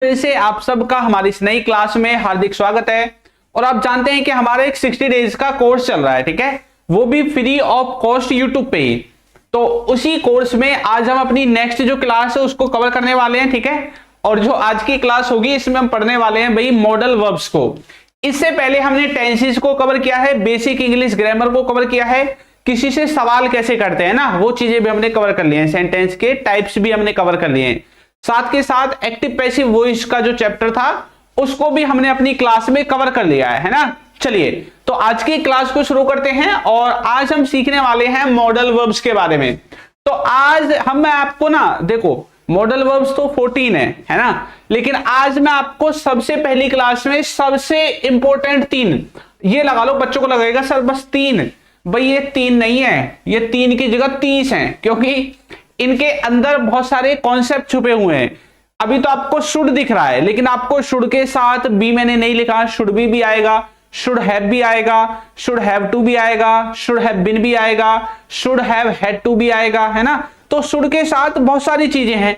फिर से आप सबका हमारी इस नई क्लास में हार्दिक स्वागत है। और आप जानते हैं कि हमारा एक 60 डेज का कोर्स चल रहा है, ठीक है, वो भी फ्री ऑफ कॉस्ट यूट्यूब पे ही। तो उसी कोर्स में आज हम अपनी नेक्स्ट जो क्लास है उसको कवर करने वाले हैं, ठीक है। और जो आज की क्लास होगी इसमें हम पढ़ने वाले हैं भाई मॉडल वर्ब्स को। इससे पहले हमने टेंसेस को कवर किया है, बेसिक इंग्लिश ग्रामर को कवर किया है, किसी से सवाल कैसे करते हैं ना वो चीजें भी हमने कवर कर लिए हैं, सेंटेंस के टाइप्स भी हमने कवर कर लिए हैं। साथ के साथ एक्टिव पैसिव वॉइस का जो चैप्टर था उसको भी हमने अपनी क्लास में कवर कर लिया है ना। चलिए तो आज की क्लास को शुरू करते हैं और आज हम सीखने वाले हैं मॉडल वर्ब्स के बारे में। तो आज मैं आपको ना देखो मॉडल वर्ब्स तो 14 है ना, लेकिन आज मैं आपको सबसे पहली क्लास में सबसे इंपॉर्टेंट 3, ये लगा लो, बच्चों को लगेगा सर बस 3, भाई ये 3 नहीं है, ये 3 की जगह 30 है, क्योंकि इनके अंदर बहुत सारे कॉन्सेप्ट छुपे हुए हैं। अभी तो आपको शुड दिख रहा है, लेकिन आपको शुड के साथ बी मैंने नहीं लिखा, शुड भी आएगा, शुड हैव भी आएगा, शुड हैव टू भी आएगा, शुड हैव बीन भी आएगा, शुड हैव हैड टू भी आएगा, है ना। तो शुड के साथ बहुत सारी चीजें हैं,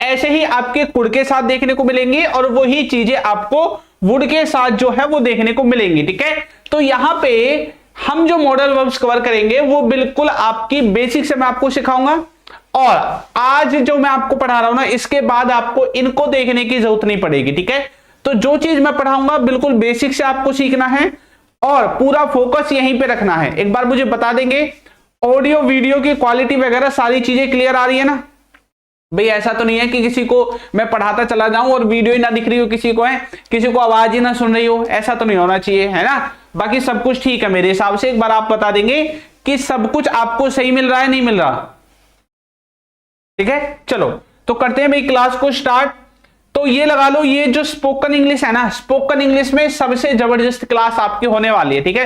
ऐसे ही आपके कुड के साथ देखने को मिलेंगी और वही चीजें आपको वुड के साथ जो है वो देखने को मिलेंगी, ठीक है। तो यहां पे हम जो मॉडल वर्ब्स कवर करेंगे वो बिल्कुल आपकी बेसिक से मैं आपको सिखाऊंगा, और आज जो मैं आपको पढ़ा रहा हूं ना इसके बाद आपको इनको देखने की जरूरत नहीं पड़ेगी, ठीक है। तो जो चीज मैं पढ़ाऊंगा बिल्कुल बेसिक से आपको सीखना है और पूरा फोकस यहीं पे रखना है। एक बार मुझे बता देंगे ऑडियो वीडियो की क्वालिटी वगैरह सारी चीजें क्लियर आ रही है ना भाई। ऐसा तो नहीं है कि किसी को मैं पढ़ाता चला जाऊं और वीडियो ही ना दिख रही हो, किसी को है, किसी को आवाज ही ना सुन रही हो, ऐसा तो नहीं होना चाहिए, है ना। बाकी सब कुछ ठीक है मेरे हिसाब से। एक बार आप बता देंगे कि सब कुछ आपको सही मिल रहा है, नहीं मिल रहा, ठीक है। चलो तो करते हैं भाई क्लास को स्टार्ट। तो ये लगा लो, ये जो स्पोकन इंग्लिश है ना, स्पोकन इंग्लिश में सबसे जबरदस्त क्लास आपकी होने वाली है, ठीक है,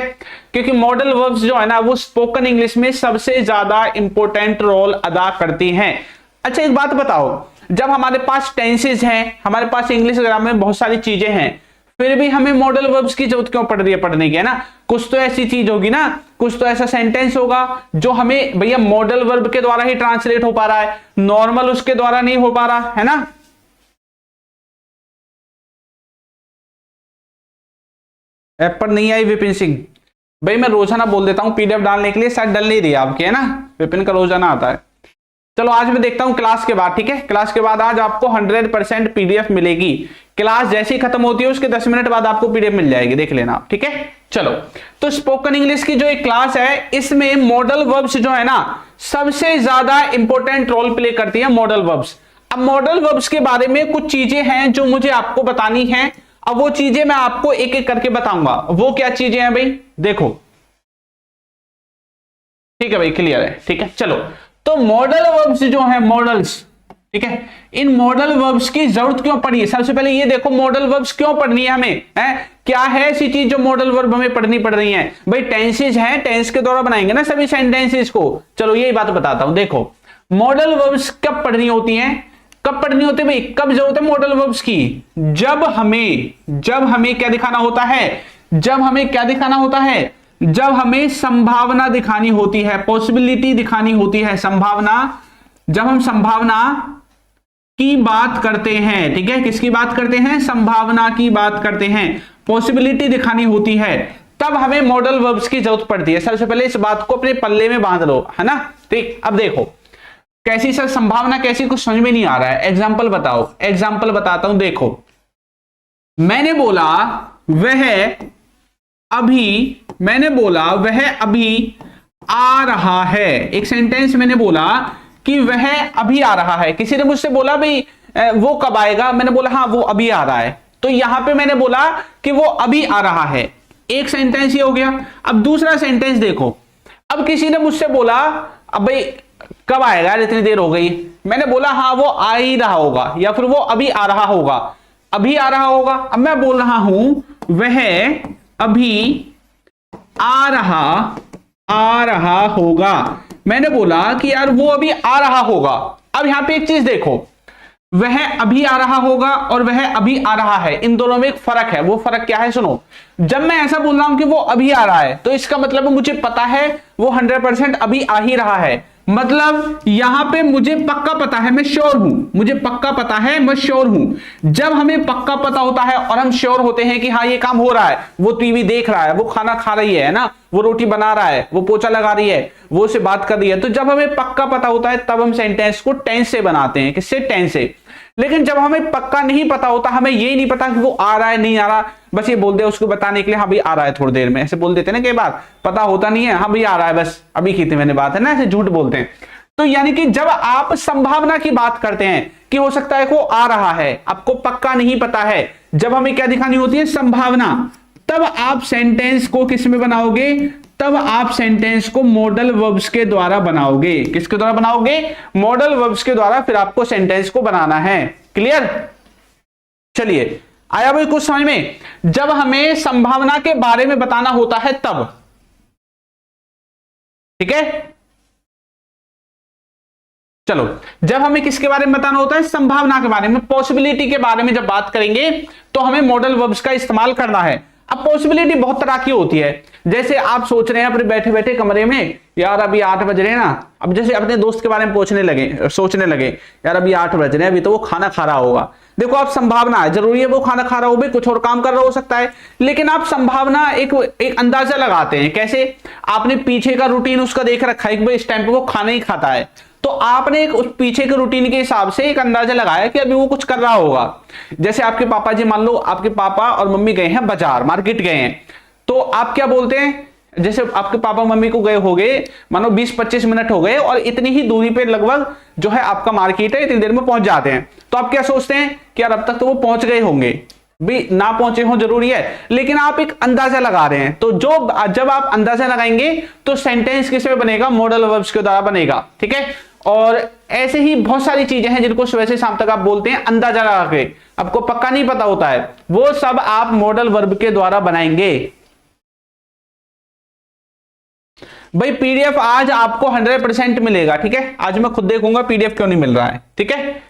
क्योंकि मॉडल वर्ब्स जो है ना वो स्पोकन इंग्लिश में सबसे ज्यादा इंपॉर्टेंट रोल अदा करती हैं। अच्छा एक बात बताओ, जब हमारे पास टेंसेस हैं, हमारे पास इंग्लिश ग्रामर में बहुत सारी चीजें हैं, फिर भी हमें मॉडल वर्ब्स की जरूरत क्यों पड़ रही है पढ़ने की, है ना। कुछ तो ऐसी चीज होगी ना, कुछ तो ऐसा सेंटेंस होगा जो हमें भैया मॉडल वर्ब के द्वारा ही ट्रांसलेट हो पा रहा है, नॉर्मल उसके द्वारा नहीं हो पा रहा, है ना। ऐप पर नहीं आई विपिन सिंह, भाई मैं रोजाना बोल देता हूं पीडीएफ डालने के लिए, शायद डल नहीं रही आपके, है ना। विपिन का रोजाना आता है। चलो आज मैं देखता हूं क्लास के बाद, ठीक है। क्लास के बाद आज आपको 100% पीडीएफ मिलेगी। क्लास जैसे ही खत्म होती है उसके 10 मिनट बाद आपको पीडीएफ मिल जाएगी, देख लेना आप, ठीक है। चलो तो स्पोकन इंग्लिश की जो एक क्लास है इसमें मॉडल वर्ब्स जो है ना सबसे ज्यादा इंपॉर्टेंट रोल प्ले करती है मॉडल वर्ब्स। अब मॉडल वर्ब्स के बारे में कुछ चीजें हैं जो मुझे आपको बतानी है। अब वो चीजें मैं आपको एक एक करके बताऊंगा। वो क्या चीजें हैं भाई, देखो, ठीक है भाई, क्लियर है, ठीक है। चलो तो मॉडल वर्ब्स जो है मॉडल्स, ठीक है, इन मॉडल वर्ब्स की जरूरत क्यों पड़ी है। सबसे पहले ये देखो मॉडल वर्ब्स क्यों पढ़नी है हमें, है क्या है ऐसी चीज जो मॉडल वर्ब हमें पढ़नी पड़ रही है। भाई टेंसेज हैं, टेंस के द्वारा बनाएंगे ना सभी सेंटेंसेस को। चलो यही बात बताता हूं, देखो मॉडल वर्ब्स कब पढ़नी होती हैं, कब पढ़नी होती है भाई, कब जरूरत है मॉडल वर्ब्स की, जब हमें क्या दिखाना होता है, जब हमें क्या दिखाना होता है, जब हमें संभावना दिखानी होती है, पॉसिबिलिटी दिखानी होती है, संभावना। जब हम संभावना की बात करते हैं, ठीक है, किसकी बात करते हैं, संभावना की बात करते हैं, पॉसिबिलिटी दिखानी होती है, तब हमें मॉडल वर्ब्स की जरूरत पड़ती है। सबसे पहले इस बात को अपने पल्ले में बांध लो, है ना। ठीक, अब देखो कैसी सर संभावना कैसी, कुछ समझ में नहीं आ रहा है, एग्जाम्पल बताओ। एग्जाम्पल बताता हूं, देखो मैंने बोला वह अभी आ रहा है। एक सेंटेंस मैंने बोला कि वह अभी आ रहा है। किसी ने मुझसे बोला भाई वो कब आएगा, मैंने बोला हाँ वो अभी आ रहा है। तो यहां पे मैंने बोला कि वो अभी आ रहा है, एक सेंटेंस ये हो गया। अब दूसरा सेंटेंस देखो, अब किसी ने मुझसे बोला अब भाई कब आएगा, इतनी देर हो गई, मैंने बोला हाँ वो आ ही रहा होगा, या फिर वो अभी आ रहा होगा, अभी आ रहा होगा। अब मैं बोल रहा हूं वह अभी आ रहा होगा, मैंने बोला कि यार वो अभी आ रहा होगा। अब यहां पे एक चीज देखो, वह अभी आ रहा होगा और वह अभी आ रहा है, इन दोनों में एक फर्क है। वो फर्क क्या है सुनो, जब मैं ऐसा बोल रहा हूं कि वो अभी आ रहा है तो इसका मतलब मुझे पता है वो 100% अभी आ ही रहा है। मतलब यहां पे मुझे पक्का पता है, मैं श्योर हूं, मुझे पक्का पता है, मैं श्योर हूं। जब हमें पक्का पता होता है और हम श्योर होते हैं कि हाँ ये काम हो रहा है, वो टीवी देख रहा है, वो खाना खा रही है ना, वो रोटी बना रहा है, वो पोछा लगा रही है, वो उससे बात कर रही है, तो जब हमें पक्का पता होता है तब हम सेंटेंस को टेंस से बनाते हैं। किससे? टेंस से। लेकिन जब हमें पक्का नहीं पता होता, हमें ये नहीं पता कि वो आ रहा है नहीं आ रहा, बस ये बोल दे उसको बताने के लिए हाँ भाई आ रहा है थोड़ी देर में, ऐसे बोल देते हैं ना कई बार, पता होता नहीं है, हाँ भाई आ रहा है बस अभी की थी मैंने बात, है ना, ऐसे झूठ बोलते हैं। तो यानी कि जब आप संभावना की बात करते हैं कि हो सकता है वो आ रहा है, आपको पक्का नहीं पता है, जब हमें क्या दिखानी होती है? संभावना। तब आप सेंटेंस को किस में बनाओगे? तब आप सेंटेंस को मॉडल वर्ब्स के द्वारा बनाओगे। किसके द्वारा बनाओगे? मॉडल वर्ब्स के द्वारा फिर आपको सेंटेंस को बनाना है। क्लियर? चलिए, आया भाई कुछ समझ में? जब हमें संभावना के बारे में बताना होता है तब, ठीक है। चलो, जब हमें किसके बारे में बताना होता है? संभावना के बारे में, पॉसिबिलिटी के बारे में जब बात करेंगे तो हमें मॉडल वर्ब्स का इस्तेमाल करना है। अब पॉसिबिलिटी बहुत तरह की होती है, जैसे आप सोच रहे हैं अपने बैठे बैठे कमरे में, यार अभी 8 बज रहे हैं ना, अब जैसे अपने दोस्त के बारे में सोचने लगे यार अभी 8 बज रहे हैं, अभी तो वो खाना खा रहा होगा। देखो, आप संभावना है, जरूरी है वो खाना खा रहा हो भी, कुछ और काम कर रहा हो सकता है, लेकिन आप संभावना एक अंदाजा लगाते हैं। कैसे? आपने पीछे का रूटीन उसका देख रखा है कि भाई इस टाइम पे वो खाना ही खाता है, तो आपने एक उस पीछे के रूटीन के हिसाब से एक अंदाजा लगाया कि अभी वो कुछ कर रहा होगा। जैसे आपके पापा जी, मान लो आपके पापा और मम्मी गए हैं बाजार, मार्केट गए हैं, तो आप क्या बोलते हैं? जैसे आपके पापा मम्मी को गए हो गए, मानो 20-25 मिनट हो गए और इतनी ही दूरी पे लगभग जो है आपका मार्केट है, इतनी देर में पहुंच जाते हैं, तो आप क्या सोचते हैं कि यार अब तक तो वो पहुंच गए होंगे, भी ना पहुंचे हो जरूरी है, लेकिन आप एक अंदाजा लगा रहे हैं। तो जब आप अंदाजा लगाएंगे तो सेंटेंस किस में बनेगा? मॉडल वर्ब्स के द्वारा बनेगा, ठीक है। और ऐसे ही बहुत सारी चीजें हैं जिनको सुबह से शाम तक आप बोलते हैं अंदाजा लगा के, आपको पक्का नहीं पता होता है, वो सब आप मॉडल वर्ब के द्वारा बनाएंगे। भाई पीडीएफ आज आपको 100% मिलेगा, ठीक है। आज मैं खुद देखूंगा पीडीएफ क्यों नहीं मिल रहा है, ठीक है।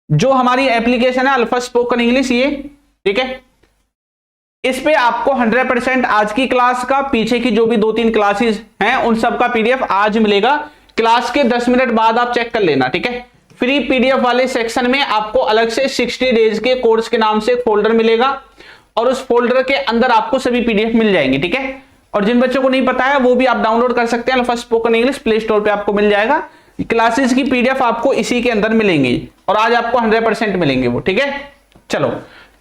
जो हमारी एप्लीकेशन है अल्फा स्पोकन इंग्लिश, ये ठीक है, इस पे आपको 100% आज की क्लास का, पीछे की जो भी 2-3 क्लासेस हैं उन सब का पीडीएफ आज मिलेगा। क्लास के 10 मिनट बाद आप चेक कर लेना, ठीक है। फ्री पीडीएफ वाले सेक्शन में आपको अलग से 60 डेज के कोर्स के नाम से एक फोल्डर मिलेगा और उस फोल्डर के अंदर आपको सभी पीडीएफ मिल जाएंगे, ठीक है। और जिन बच्चों को नहीं पता है वो भी आप डाउनलोड कर सकते हैं, alpha spoken English play store पे आपको मिल जाएगा। क्लासेस की पीडीएफ आपको इसी के अंदर मिलेंगी और आज आपको 100% मिलेंगे वो, ठीक है। चलो,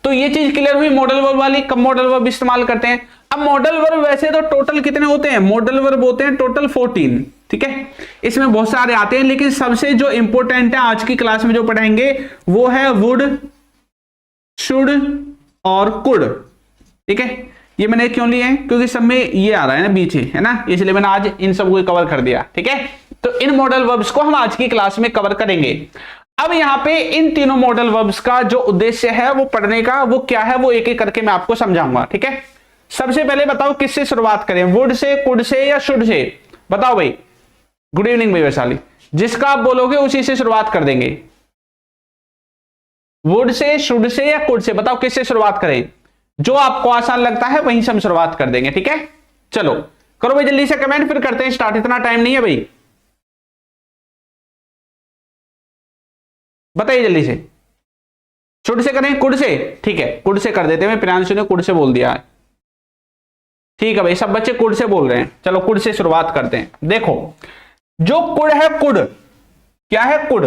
तो ये चीज क्लियर हुई मॉडल वर्ब वाली। कब मॉडल वर्ब इस्तेमाल करते हैं? अब मॉडल वर्ब वैसे तो टोटल कितने होते हैं? मॉडल वर्ब होते हैं टोटल 14, ठीक है। इसमें बहुत सारे आते हैं, लेकिन सबसे जो इंपॉर्टेंट है आज की क्लास में जो पढ़ाएंगे वो है वुड, शुड और कुड, ठीक है। ये मैंने क्यों लिए हैं? क्योंकि सब में ये आ रहा है ना बीच, है ना, इसलिए मैंने आज इन सबको कवर कर दिया, ठीक है। तो इन मॉडल वर्ब्स को हम आज की क्लास में कवर करेंगे। अब यहां पे इन तीनों मॉडल वर्ब्स का जो उद्देश्य है वो पढ़ने का, वो क्या है, वो एक एक करके मैं आपको समझाऊंगा, ठीक है। सबसे पहले बताओ किससे शुरुआत करें, वुड से, कुड से या शुड से? बताओ भाई। गुड इवनिंग भाई वैशाली। जिसका आप बोलोगे उसी से शुरुआत कर देंगे। वुड से, शुड से या कुड से? बताओ किससे शुरुआत करें? जो आपको आसान लगता है वहीं से हम शुरुआत कर देंगे, ठीक है। चलो करो भाई जल्दी से कमेंट, फिर करते हैं स्टार्ट, इतना टाइम नहीं है भाई। बताइए जल्दी से। शुड से करें, कुड से? ठीक है, कुड से कर देते हैं। प्रियांशु ने कुड से बोल दिया है, ठीक है भाई, सब बच्चे कुड से बोल रहे हैं। चलो कुड से शुरुआत करते हैं। देखो, जो कुड है, कुड क्या है? कुड।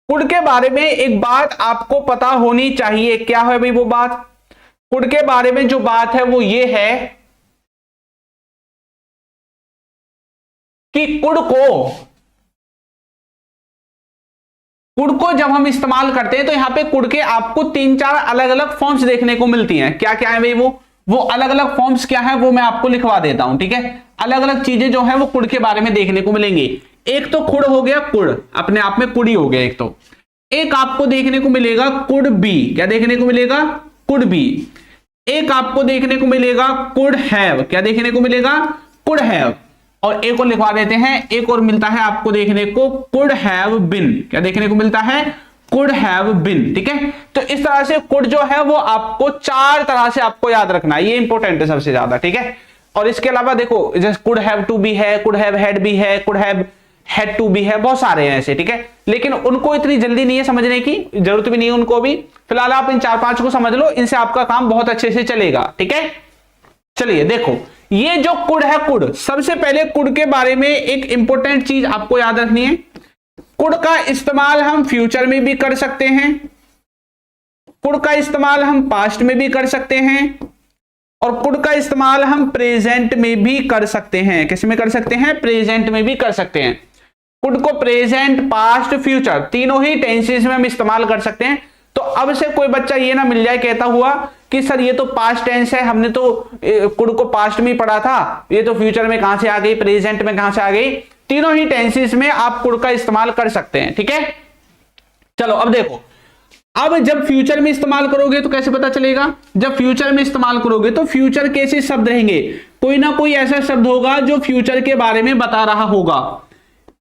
कुड के बारे में एक बात आपको पता होनी चाहिए। क्या है भाई वो बात? कुड के बारे में जो बात है वो ये है कि कुड को जब हम इस्तेमाल करते हैं तो यहां पे कुड के आपको 3-4 अलग अलग फॉर्म्स देखने को मिलती हैं। क्या क्या है भाई वो अलग अलग फॉर्म्स क्या है वो मैं आपको लिखवा देता हूं, ठीक है। अलग अलग चीजें जो है वो कुड के बारे में देखने को मिलेंगी। एक तो कुड हो गया, कुड अपने आप में कुड ही हो गया एक तो। एक आपको देखने को मिलेगा कुड बी। क्या देखने को मिलेगा? Could be. एक आपको देखने को मिलेगा कुड हैव। क्या देखने को मिलेगा? Could have. और एक और लिखवा देते हैं, एक और मिलता है आपको देखने को कुड हैव बिन। क्या देखने को मिलता है? कुड हैव बिन, ठीक है। तो इस तरह से कुड जो है वो आपको 4 तरह से आपको याद रखना है, ये इंपॉर्टेंट है सबसे ज्यादा, ठीक है। और इसके अलावा देखो, जैसे कुड हैव टू बी है, कुड हैव हैड भी है, could have had to be है, बहुत सारे हैं ऐसे, ठीक है। लेकिन उनको इतनी जल्दी नहीं है समझने की, जरूरत भी नहीं है उनको भी। फिलहाल आप इन 4-5 को समझ लो, इनसे आपका काम बहुत अच्छे से चलेगा, ठीक है। चलिए देखो, ये जो कुड है, कुड, सबसे पहले कुड के बारे में एक इंपॉर्टेंट चीज आपको याद रखनी है। कुड का इस्तेमाल हम फ्यूचर में भी कर सकते हैं, कुड का इस्तेमाल हम पास्ट में भी कर सकते हैं, और कुड का इस्तेमाल हम प्रेजेंट में भी कर सकते हैं। किस में कर सकते हैं? प्रेजेंट में भी कर सकते हैं। कुड को प्रेजेंट, पास्ट, फ्यूचर तीनों ही टेंसेस में हम इस्तेमाल कर सकते हैं। तो अब से कोई बच्चा ये ना मिल जाए कहता हुआ कि सर ये तो पास्ट टेंस है, हमने तो कुड को पास्ट में पढ़ा था, ये तो फ्यूचर में कहां से आ गई, प्रेजेंट में कहां से आ गई। तीनों ही टेंसेस में आप कुड का इस्तेमाल कर सकते हैं, ठीक है। चलो अब देखो, अब जब फ्यूचर में इस्तेमाल करोगे तो कैसे पता चलेगा? जब फ्यूचर में इस्तेमाल करोगे तो फ्यूचर कैसे शब्द रहेंगे, कोई ना कोई ऐसा शब्द होगा जो फ्यूचर के बारे में बता रहा होगा।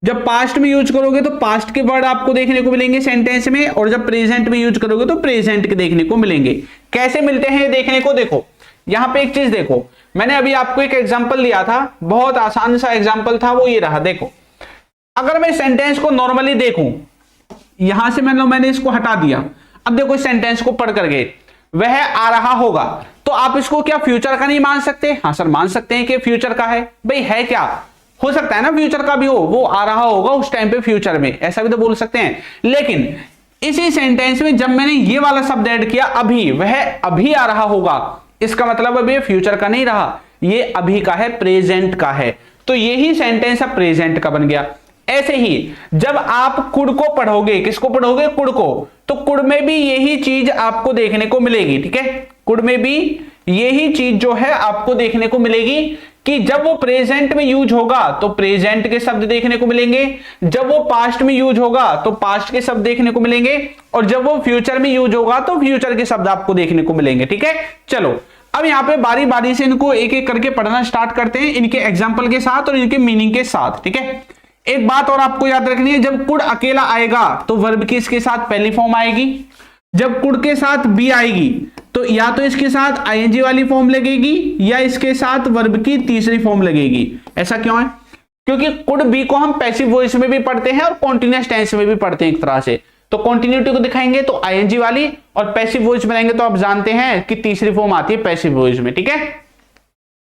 जब पास्ट में यूज करोगे तो पास्ट के वर्ड आपको देखने को मिलेंगे सेंटेंस में, और जब प्रेजेंट में यूज करोगे तो प्रेजेंट के देखने को मिलेंगे। कैसे मिलते हैं देखने को, देखो यहां पे एक चीज देखो, मैंने अभी आपको एक एग्जांपल दिया था, बहुत आसान सा एग्जांपल था, वो ये रहा। देखो अगर मैं सेंटेंस को नॉर्मली देखूं, यहां से मैंने इसको हटा दिया, अब देखो इस सेंटेंस को पढ़ करके वह आ रहा होगा, तो आप इसको क्या फ्यूचर का नहीं मान सकते? हाँ सर मान सकते हैं कि फ्यूचर का है। भाई है क्या, हो सकता है ना फ्यूचर का भी हो, वो आ रहा होगा उस टाइम पे फ्यूचर में, ऐसा भी तो बोल सकते हैं। लेकिन इसी सेंटेंस में जब मैंने ये वाला शब्द ऐड किया अभी, वह अभी आ रहा होगा, इसका मतलब अब ये फ्यूचर का नहीं रहा, ये अभी का है, प्रेजेंट का है। तो यही सेंटेंस अब प्रेजेंट का बन गया। ऐसे ही जब आप कुड को पढ़ोगे, किसको पढ़ोगे? कुड को, तो कुड में भी यही चीज आपको देखने को मिलेगी, ठीक है। कुड में भी यही चीज जो है आपको देखने को मिलेगी कि जब वो प्रेजेंट में यूज होगा तो प्रेजेंट के शब्द देखने को मिलेंगे, जब वो पास्ट में यूज होगा तो पास्ट के शब्द देखने को मिलेंगे, और जब वो फ्यूचर में यूज होगा तो फ्यूचर के शब्द आपको देखने को मिलेंगे, ठीक है। चलो अब यहां पे बारी बारी से इनको एक एक करके पढ़ना स्टार्ट करते हैं, इनके एग्जाम्पल के साथ और इनके मीनिंग के साथ, ठीक है। एक बात और आपको याद रखनी है, जब कुड अकेला आएगा तो वर्ब की इसके साथ पहली फॉर्म आएगी, जब कुड के साथ बी आएगी तो या तो इसके साथ आईएनजी वाली फॉर्म लगेगी या इसके साथ वर्ब की तीसरी फॉर्म लगेगी। ऐसा क्यों है? क्योंकि कुड बी को हम पैसिव वॉइस में भी पढ़ते हैं और कॉन्टिन्यूअस टेंस में भी पढ़ते हैं एक तरह से। तो कॉन्टिन्यूटी को दिखाएंगे तो आईएनजी वाली, और पैसिव वॉइस बनाएंगे तो आप जानते हैं कि तीसरी फॉर्म आती है पैसिव वॉइस में, ठीक है।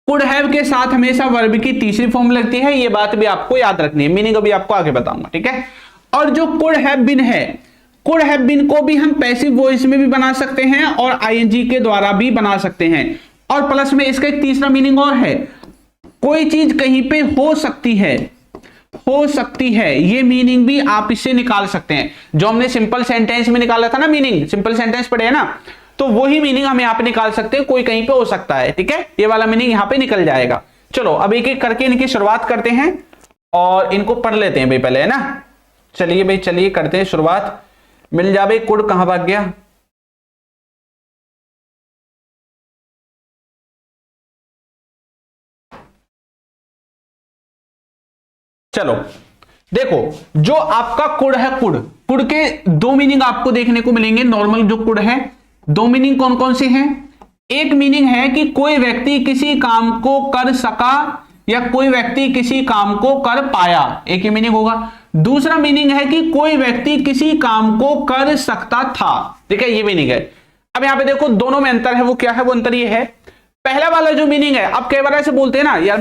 कुड हैव के साथ हमेशा वर्ब की तीसरी फॉर्म लगती है, ये बात भी आपको याद रखनी है, मीनिंग अभी आपको आगे बताऊंगा, ठीक है। और जो कुड हैव बीन है, कुड हैव बीन को भी हम पैसिव वॉइस में भी बना सकते हैं और आईएनजी के द्वारा भी बना सकते हैं। और प्लस में इसका एक तीसरा मीनिंग और है, कोई चीज कहीं पे हो सकती है, हो सकती है, ये मीनिंग भी आप इससे निकाल सकते हैं। जो हमने सिंपल सेंटेंस में निकाला था ना मीनिंग, सिंपल सेंटेंस पढ़े है ना, तो वही मीनिंग हम यहां पे निकाल सकते हैं, कोई कहीं पे हो सकता है, ठीक है। ये वाला मीनिंग यहां पे निकल जाएगा। चलो अब एक एक करके इनकी शुरुआत करते हैं और इनको पढ़ लेते हैं भाई पहले, है ना। चलिए भाई, चलिए करते हैं शुरुआत। मिल जा भाई, कुड कहां भाग गया? चलो देखो, जो आपका कुड है, कुड, कुड के दो मीनिंग आपको देखने को मिलेंगे। नॉर्मल जो कुड है, दो मीनिंग कौन कौन से हैं? एक मीनिंग है कि कोई व्यक्ति किसी काम को कर सका या कोई व्यक्ति किसी काम को कर पाया, एक ही मीनिंग होगा। दूसरा मीनिंग है कि कोई व्यक्ति किसी काम को कर सकता था, ठीक है, ये मीनिंग है। अब यहां पे देखो दोनों में अंतर है, वो क्या है? वो अंतर ये है, पहला वाला जो मीनिंग है, अब कई बार ऐसे बोलते हैं ना, यार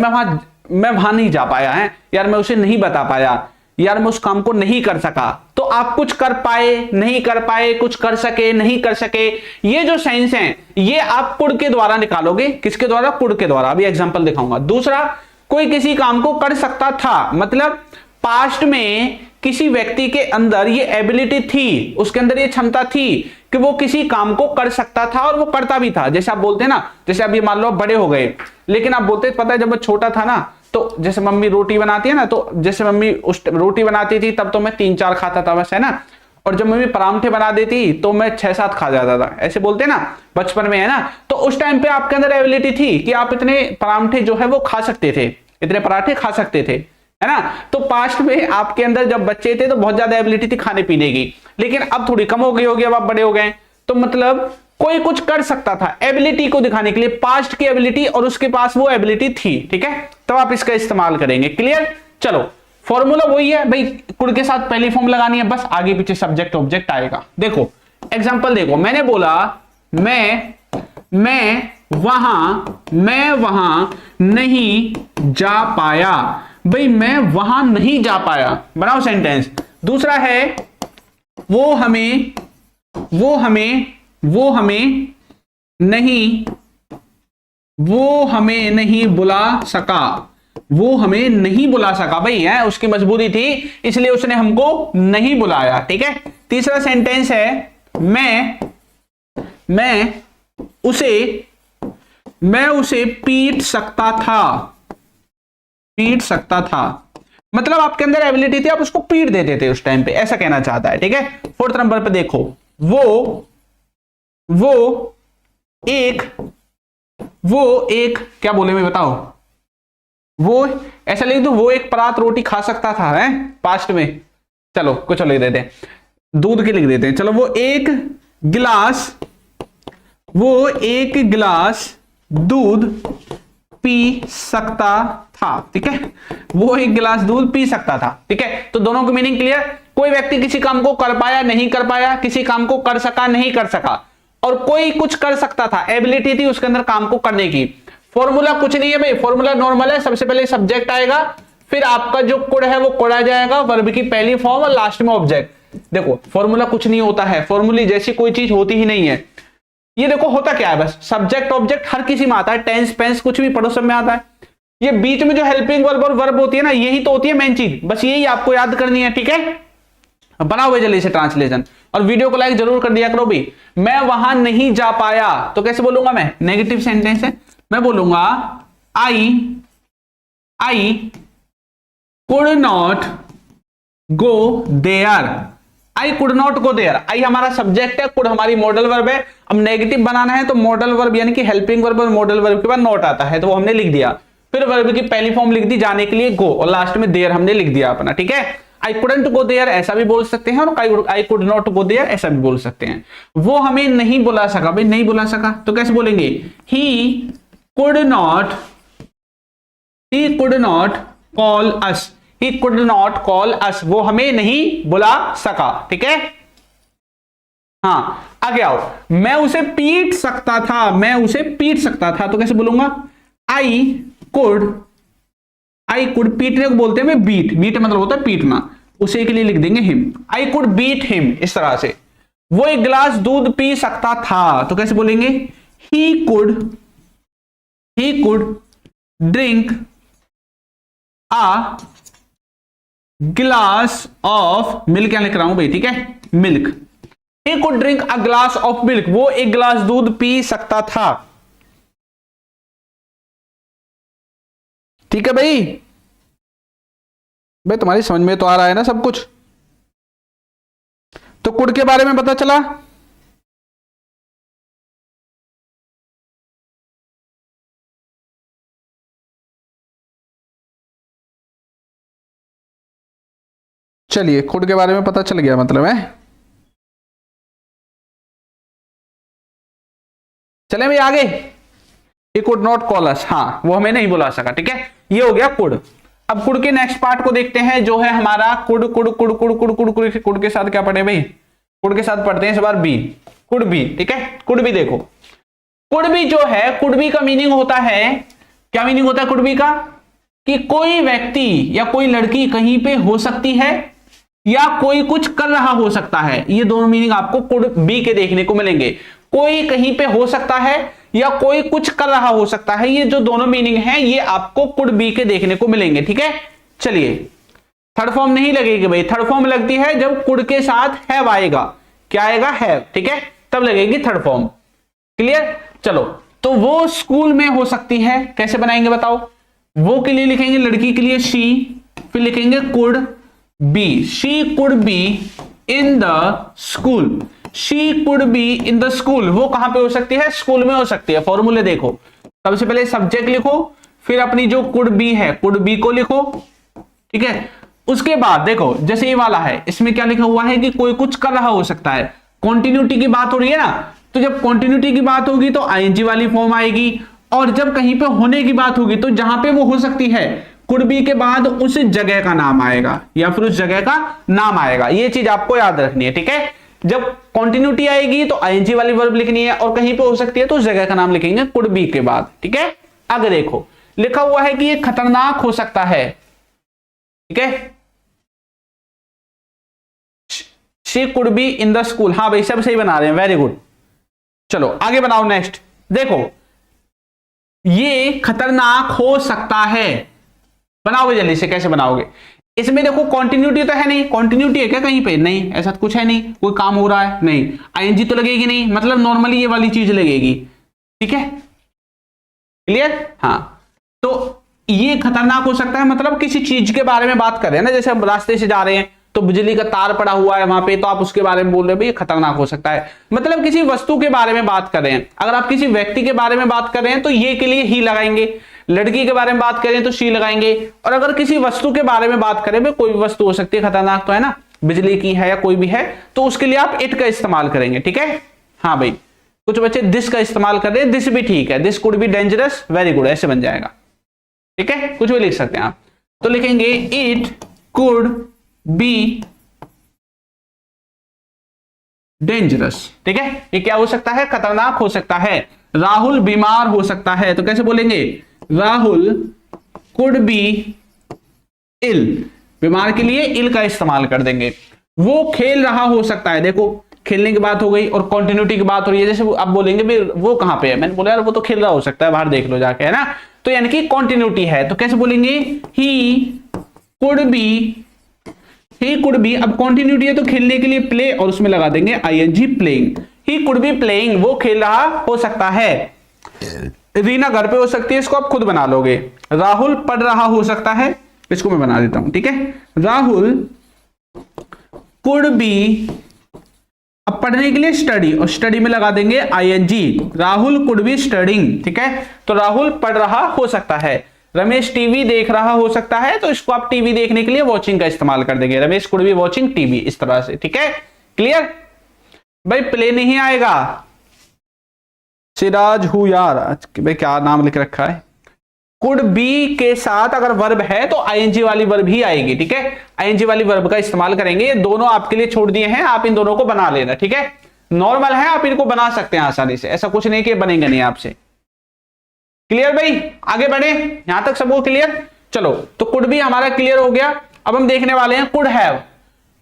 मैं वहां नहीं जा पाया है, यार मैं उसे नहीं बता पाया, यार मैं उस काम को नहीं कर सका। तो आप कुछ कर पाए, नहीं कर पाए, कुछ कर सके, नहीं कर सके, ये जो सेंस है ये आप कुड के द्वारा निकालोगे। किसके द्वारा? कुड के द्वारा। अभी एग्जांपल दिखाऊंगा। दूसरा, कोई किसी काम को कर सकता था, मतलब पास्ट में किसी व्यक्ति के अंदर ये एबिलिटी थी, उसके अंदर ये क्षमता थी कि वो किसी काम को कर सकता था और वो करता भी था। जैसे आप बोलते हैं ना, जैसे अभी मान लो बड़े हो गए, लेकिन आप बोलते पता है जब वो छोटा था ना, तो जैसे मम्मी रोटी बनाती है ना, तो जैसे मम्मी उस रोटी बनाती थी तब तो मैं 3-4 खाता था बस, है ना। और जब मम्मी परांठे बना देती तो मैं 6-7 खा जाता था, ऐसे बोलते ना बचपन में, है ना। तो उस टाइम पे आपके अंदर एबिलिटी थी कि आप इतने परांठे जो है वो खा सकते थे, इतने पराठे खा सकते थे, है ना। तो पास्ट में आपके अंदर जब बच्चे थे तो बहुत ज्यादा एबिलिटी थी खाने पीने की, लेकिन अब थोड़ी कम हो गई होगी, अब आप बड़े हो गए। तो मतलब कोई कुछ कर सकता था, एबिलिटी को दिखाने के लिए, पास्ट की एबिलिटी, और उसके पास वो एबिलिटी थी, ठीक है। तब आप इसका इस्तेमाल करेंगे। क्लियर? चलो फॉर्मूला वही है भाई, कुड के साथ पहली फॉर्म लगानी है, बस आगे पीछे सब्जेक्ट ऑब्जेक्ट आएगा। देखो एग्जांपल देखो, मैंने बोला मैं वहां नहीं जा पाया, भाई मैं वहां नहीं जा पाया, बनाओ सेंटेंस। दूसरा है वो हमें नहीं बुला सका, वो हमें नहीं बुला सका, भाई है उसकी मजबूरी थी इसलिए उसने हमको नहीं बुलाया, ठीक है। तीसरा सेंटेंस है मैं उसे पीट सकता था, मतलब आपके अंदर एबिलिटी थी, आप उसको पीट देते थे उस टाइम पे, ऐसा कहना चाहता है, ठीक है। फोर्थ नंबर पे देखो, वो एक क्या बोले मैं बताओ, वो ऐसा लिख दो, वो एक परात रोटी खा सकता था, है पास्ट में, चलो कुछ लिख देते हैं, दूध के लिख देते हैं, चलो वो एक गिलास दूध पी सकता था, ठीक है, वो एक गिलास दूध पी सकता था, ठीक है। तो दोनों की मीनिंग क्लियर। कोई व्यक्ति किसी काम को कर पाया नहीं कर पाया, किसी काम को कर सका नहीं कर सका, और कोई कुछ कर सकता था, एबिलिटी थी उसके अंदर काम को करने की। फॉर्मूला कुछ नहीं है भाई, फॉर्मूला नॉर्मल है, सबसे पहले सब्जेक्ट आएगा, फिर आपका जो कुड है वो कुड आ जाएगा, वर्ब की पहली फॉर्म और लास्ट में ऑब्जेक्ट। देखो फॉर्मूला कुछ नहीं होता है, फॉर्मूले जैसी कोई चीज होती ही नहीं है। ये देखो होता क्या है, बस सब्जेक्ट ऑब्जेक्ट हर किसी में आता है, टेंस पेंस कुछ भी पढ़ो सब में आता है। ये बीच में जो हेल्पिंग वर्ब और वर्ब होती है ना, यही तो होती है मेन चीज, बस यही आपको याद करनी है, ठीक है। बनाओ भाई जल्दी से ट्रांसलेशन, और वीडियो को लाइक जरूर कर दिया करो भी। मैं वहां नहीं जा पाया तो कैसे बोलूंगा मैं, नेगेटिव सेंटेंस है, मैं बोलूंगा I could not go there, I could not go there. I हमारा सब्जेक्ट है, कुड हमारी मॉडल वर्ब है। अब नेगेटिव बनाना है तो मॉडल वर्ब यानी कि हेल्पिंग वर्ब और मॉडल वर्ब के बाद नॉट आता है, तो वो हमने लिख दिया, फिर वर्ब की पहली फॉर्म लिख दी जाने के लिए गो, और लास्ट में देयर हमने लिख दिया अपना, ठीक है। आई कुडंट गो देयर ऐसा भी बोल सकते हैं, और I could not go there ऐसा भी बोल सकते हैं। वो हमें नहीं बुला सका, भाई नहीं बुला सका तो कैसे बोलेंगे, he could not call us, he could not call अस, वो हमें नहीं बुला सका, ठीक है। हाँ आगे आओ, मैं उसे पीट सकता था, तो कैसे बोलूंगा, आई कुड पीटने को बोलते हैं बीट मतलब होता है पीटना, उसे के लिए लिख देंगे him, I could beat him, इस तरह से। वो एक गिलास दूध पी सकता था तो कैसे बोलेंगे, ही कुड ड्रिंक आ गिलास ऑफ मिल्क, क्या लिख रहा हूं भाई, ठीक है, milk. He could drink a glass of milk, वो एक गिलास दूध पी सकता था, ठीक है भाई तुम्हारी समझ में तो आ रहा है ना सब कुछ। तो कुड के बारे में पता चला। चलिए कुड के बारे में पता चल गया, मतलब है। चले भाई आगे, he could not call us, हाँ वो हमें नहीं बुला सका, ठीक है, ये हो गया कुड। अब कुड के नेक्स्ट पार्ट को देखते हैं, जो है हमारा कुड के साथ क्या पढ़े भाई, कुड के साथ पढ़ते हैं इस बार बी, कुड बी, ठीक है। कुड बी देखो, कुड बी जो है, कुड बी का मीनिंग होता है, क्या मीनिंग होता है कुड बी का, कि कोई व्यक्ति या कोई लड़की कहीं पे हो सकती है या कोई कुछ कर रहा हो सकता है, ये दोनों मीनिंग आपको कुड बी के देखने को मिलेंगे। कोई कहीं पे हो सकता है या कोई कुछ कर रहा हो सकता है, ये जो दोनों मीनिंग है ये आपको कुड बी के देखने को मिलेंगे, ठीक है। चलिए थर्ड फॉर्म नहीं लगेगी भाई, थर्ड फॉर्म लगती है जब कुड के साथ हैव आएगा, क्या आएगा, हैव, ठीक है, तब लगेगी थर्ड फॉर्म, क्लियर। चलो तो वो स्कूल में हो सकती है, कैसे बनाएंगे बताओ, वो के लिए लिखेंगे लड़की के लिए शी, फिर लिखेंगे could be, she could be in the school, she could be in the school, वो कहां पे हो सकती है, स्कूल में हो सकती है। फॉर्मूले देखो, सबसे पहले सब्जेक्ट लिखो, फिर अपनी जो कुड बी है कुड बी को लिखो, ठीक है। उसके बाद देखो जैसे ये वाला है, इसमें क्या लिखा हुआ है कि कोई कुछ कर रहा हो सकता है, कॉन्टिन्यूटी की बात हो रही है ना, तो जब कॉन्टिन्यूटी की बात होगी तो आईएनजी वाली फॉर्म आएगी, और जब कहीं पे होने की बात होगी तो जहां पे वो हो सकती है कुड बी के बाद उस जगह का नाम आएगा या फिर उस जगह का नाम आएगा, ये चीज आपको याद रखनी है, ठीक है। जब कॉन्टिन्यूटी आएगी तो आईएनजी वाली वर्ब लिखनी है, और कहीं पे हो सकती है तो उस जगह का नाम लिखेंगे कुड बी के बाद, ठीक है। आगे देखो लिखा हुआ है कि ये खतरनाक हो सकता है, ठीक है। She could be in the school, हाँ भाई सब सही बना रहे हैं, वेरी गुड। चलो आगे बनाओ नेक्स्ट। देखो ये खतरनाक हो सकता है, बनाओगे जल्दी से, कैसे बनाओगे? इसमें देखो कॉन्टिन्यूटी तो है नहीं, कॉन्टिन्यूटी है क्या कहीं पे? नहीं, ऐसा तो कुछ है नहीं, कोई काम हो रहा है नहीं, आईएनजी तो लगेगी नहीं, मतलब नॉर्मली ये वाली चीज लगेगी, ठीक है, क्लियर। हाँ तो ये खतरनाक हो सकता है मतलब किसी चीज के बारे में बात कर रहे हैं ना, जैसे हम रास्ते से जा रहे हैं तो बिजली का तार पड़ा हुआ है वहां पे, तो आप उसके बारे में बोल रहे हो भाई ये खतरनाक हो सकता है, मतलब किसी वस्तु के बारे में बात कर रहे हैं। अगर आप किसी व्यक्ति के बारे में बात कर रहे हैं तो ये के लिए ही लगाएंगे, लड़की के बारे में बात करें तो शी लगाएंगे, और अगर किसी वस्तु के बारे में बात करें, कोई भी वस्तु हो सकती है खतरनाक तो है ना, बिजली की है या कोई भी है, तो उसके लिए आप इट का इस्तेमाल करेंगे, ठीक है। हाँ भाई कुछ बच्चे दिस का इस्तेमाल कर रहे हैं, दिस भी ठीक है, this could be dangerous, very good, ऐसे बन जाएगा, ठीक है, कुछ भी लिख सकते हैं आप। तो लिखेंगे इट कुड बी डेंजरस, ठीक है, ये क्या हो सकता है? खतरनाक हो सकता है। राहुल बीमार हो सकता है, तो कैसे बोलेंगे? राहुल कुड बी इल, बीमार के लिए इल का इस्तेमाल कर देंगे। वो खेल रहा हो सकता है, देखो खेलने की बात हो गई और कॉन्टिन्यूटी की बात हो रही है, जैसे आप बोलेंगे भाई वो कहां पे है, मैंने बोला यार वो तो खेल रहा हो सकता है, बाहर देख लो जाके, है ना, तो यानी कि कॉन्टिन्यूटी है, तो कैसे बोलेंगे? ही could B, he could B, अब कॉन्टिन्यूटी है तो खेलने के लिए प्ले, और उसमें लगा देंगे ING playing, he could be playing, वो खेल रहा हो सकता है। रीना घर पे हो सकती है, इसको आप खुद बना लोगे। राहुल पढ़ रहा हो सकता है, इसको मैं बना देता हूं, ठीक है, राहुल कुड बी, अब पढ़ने के लिए स्टडी, और स्टडी में लगा देंगे ING, Rahul could be studying, ठीक है, तो राहुल पढ़ रहा हो सकता है। रमेश टीवी देख रहा हो सकता है, तो इसको आप टीवी देखने के लिए वॉचिंग का इस्तेमाल कर देंगे, Ramesh could be watching TV, इस तरह से, ठीक है, क्लियर। भाई प्ले नहीं आएगा, सिराज हु यार, भाई क्या नाम लिख रखा है, कुड बी के साथ अगर वर्ब है तो आईएनजी वाली वर्ब ही आएगी, ठीक है, आईएनजी वाली वर्ब का इस्तेमाल करेंगे। ये दोनों आपके लिए छोड़ दिए हैं, आप इन दोनों को बना लेना, ठीक है, नॉर्मल है, आप इनको बना सकते हैं आसानी से, ऐसा कुछ नहीं कि बनेंगे नहीं आपसे, क्लियर भाई। आगे बढ़े, यहां तक सबको क्लियर। चलो तो कुड बी हमारा क्लियर हो गया। अब हम देखने वाले हैं कुड हैव।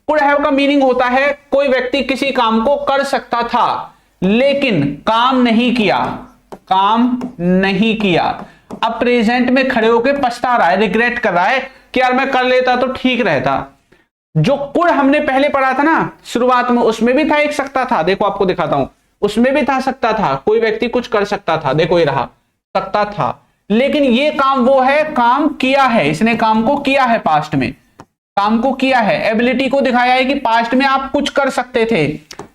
कुड हैव का मीनिंग होता है कोई व्यक्ति किसी काम को कर सकता था लेकिन काम नहीं किया, काम नहीं किया, अब प्रेजेंट में खड़े होकर पछता रहा है, रिग्रेट कर रहा है कि यार मैं कर लेता तो ठीक रहता। जो कुड हमने पहले पढ़ा था ना शुरुआत में, उसमें भी था एक सकता था, देखो आपको दिखाता हूं, उसमें भी था सकता था, कोई व्यक्ति कुछ कर सकता था, देखो ये रहा सकता था, लेकिन ये काम वो है काम किया है, इसने काम को किया है, पास्ट में काम को किया है, एबिलिटी को दिखाया है कि पास्ट में आप कुछ कर सकते थे,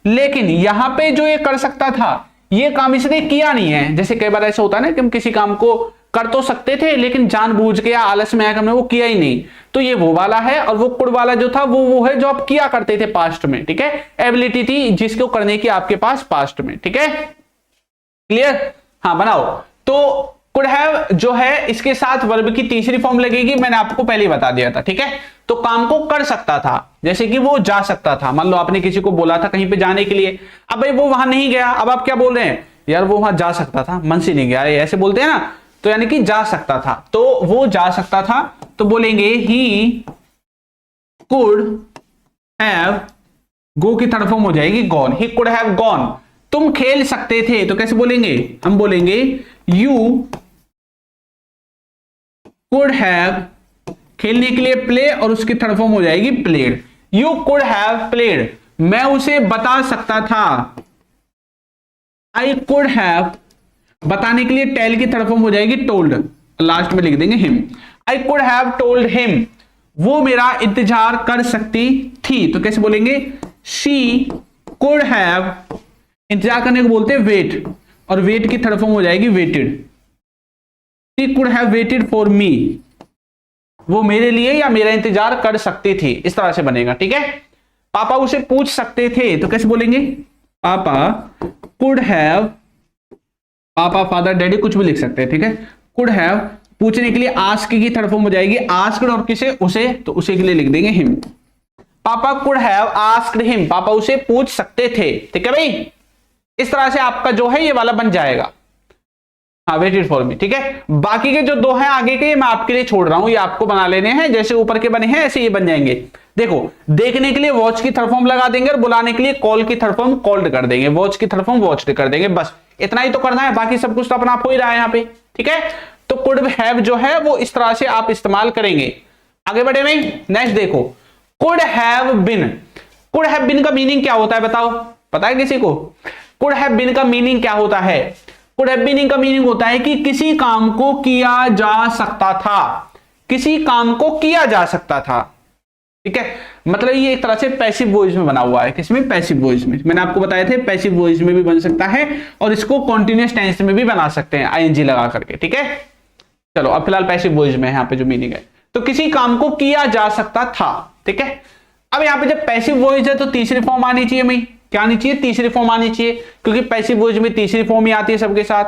लेकिन यहां पे जो ये कर सकता था ये काम इसने किया नहीं है। जैसे कई बार ऐसा होता है ना कि हम किसी काम को कर तो सकते थे लेकिन जानबूझ के या आलस में आकर हमने वो किया ही नहीं, तो ये वो वाला है, और वो कुड वाला जो था वो है जो आप किया करते थे पास्ट में, ठीक है, एबिलिटी थी जिसको करने की आपके पास पास्ट में, ठीक है, क्लियर। हाँ बनाओ। तो कुड हैव जो है इसके साथ वर्ब की तीसरी फॉर्म लगेगी, मैंने आपको पहले ही बता दिया था, ठीक है, तो काम को कर सकता था, जैसे कि वो जा सकता था, मान लो आपने किसी को बोला था कहीं पे जाने के लिए, अब भाई वो वहां नहीं गया, अब आप क्या बोल रहे हैं, यार वो वहां जा सकता था, मन से नहीं गया, ऐसे बोलते हैं ना, तो यानी कि जा सकता था, तो वो जा सकता था, तो बोलेंगे ही कुड हैव, गो की थर्ड फॉर्म हो जाएगी gone, he could have gone, तुम खेल सकते थे, तो कैसे बोलेंगे, हम बोलेंगे यू कुड हैव, खेलने के लिए प्ले, और उसकी थर्ड फॉर्म हो जाएगी played, you could have played, मैं उसे बता सकता था, आई कुड हैव, बताने के लिए टेल की थर्ड फॉर्म हो जाएगी टोल्ड, लास्ट में लिख देंगे him, I could have told him, वो मेरा इंतजार कर सकती थी, तो कैसे बोलेंगे, शी कुड हैव, इंतजार करने को बोलते हैं वेट, और वेट की थर्ड फॉर्म हो जाएगी waited, she could have waited for me, वो मेरे लिए या मेरा इंतजार कर सकती थी, इस तरह से बनेगा, ठीक है। पापा उसे पूछ सकते थे, तो कैसे बोलेंगे, पापा कुड हैव, पापा फादर डैडी कुछ भी लिख सकते हैं, ठीक है, कुड हैव पूछने के लिए आस्क की थर्ड फॉर्म हो जाएगी आस्क्ड, और किसे, उसे, तो उसे के लिए लिख देंगे हिम। पापा कुड हैव आस्क्ड हिम, पापा उसे पूछ सकते थे। ठीक है भाई, इस तरह से आपका जो है ये वाला बन जाएगा। हाँ, वेटेड फॉर मी। ठीक है, बाकी के जो दो हैं आगे के मैं आपके लिए छोड़ रहा हूं, ये आपको बना लेने हैं, जैसे ऊपर के बने हैं ऐसे ये बन जाएंगे। देखो, देखने के लिए वॉच की थर्ड फॉर्म लगा देंगे और बुलाने के लिए कॉल की थर्ड फॉर्म कॉल्ड कर देंगे, वॉच की थर्ड फॉर्म वॉच्ड कर देंगे, बस इतना ही तो करना है, बाकी सब कुछ तो अपना आप हो ही रहा है यहाँ पे। ठीक है, तो कुड हैव जो है वो इस तरह से आप इस्तेमाल करेंगे। आगे बढ़े भाई, नेक्स्ट देखो, could have been. Could have been का मीनिंग क्या होता है बताओ, पता है किसी को? कुड हैव बिन का मीनिंग क्या होता है? कुड हैव बीन का मीनिंग होता है कि किसी काम को किया जा सकता था, किसी काम को किया जा सकता था। ठीक है, मतलब ये एक तरह से पैसिव वॉइस में बना हुआ है। किसमें? पैसिव वॉइस में। मैंने आपको बताया थे पैसिव वॉइस में भी बन सकता है और इसको कॉन्टिन्यूअस टेंस में भी बना सकते हैं आईएनजी लगा करके। ठीक है, चलो अब फिलहाल पैसिव वॉइस में यहाँ पे जो मीनिंग है, तो किसी काम को किया जा सकता था। ठीक है, अब यहाँ पे जब पैसिव वॉइस है तो तीसरी फॉर्म आनी चाहिए भाई। क्या आनी चाहिए? तीसरी फॉर्म आनी चाहिए, क्योंकि पैसिव वॉइस में तीसरी फॉर्म ही आती है सबके साथ,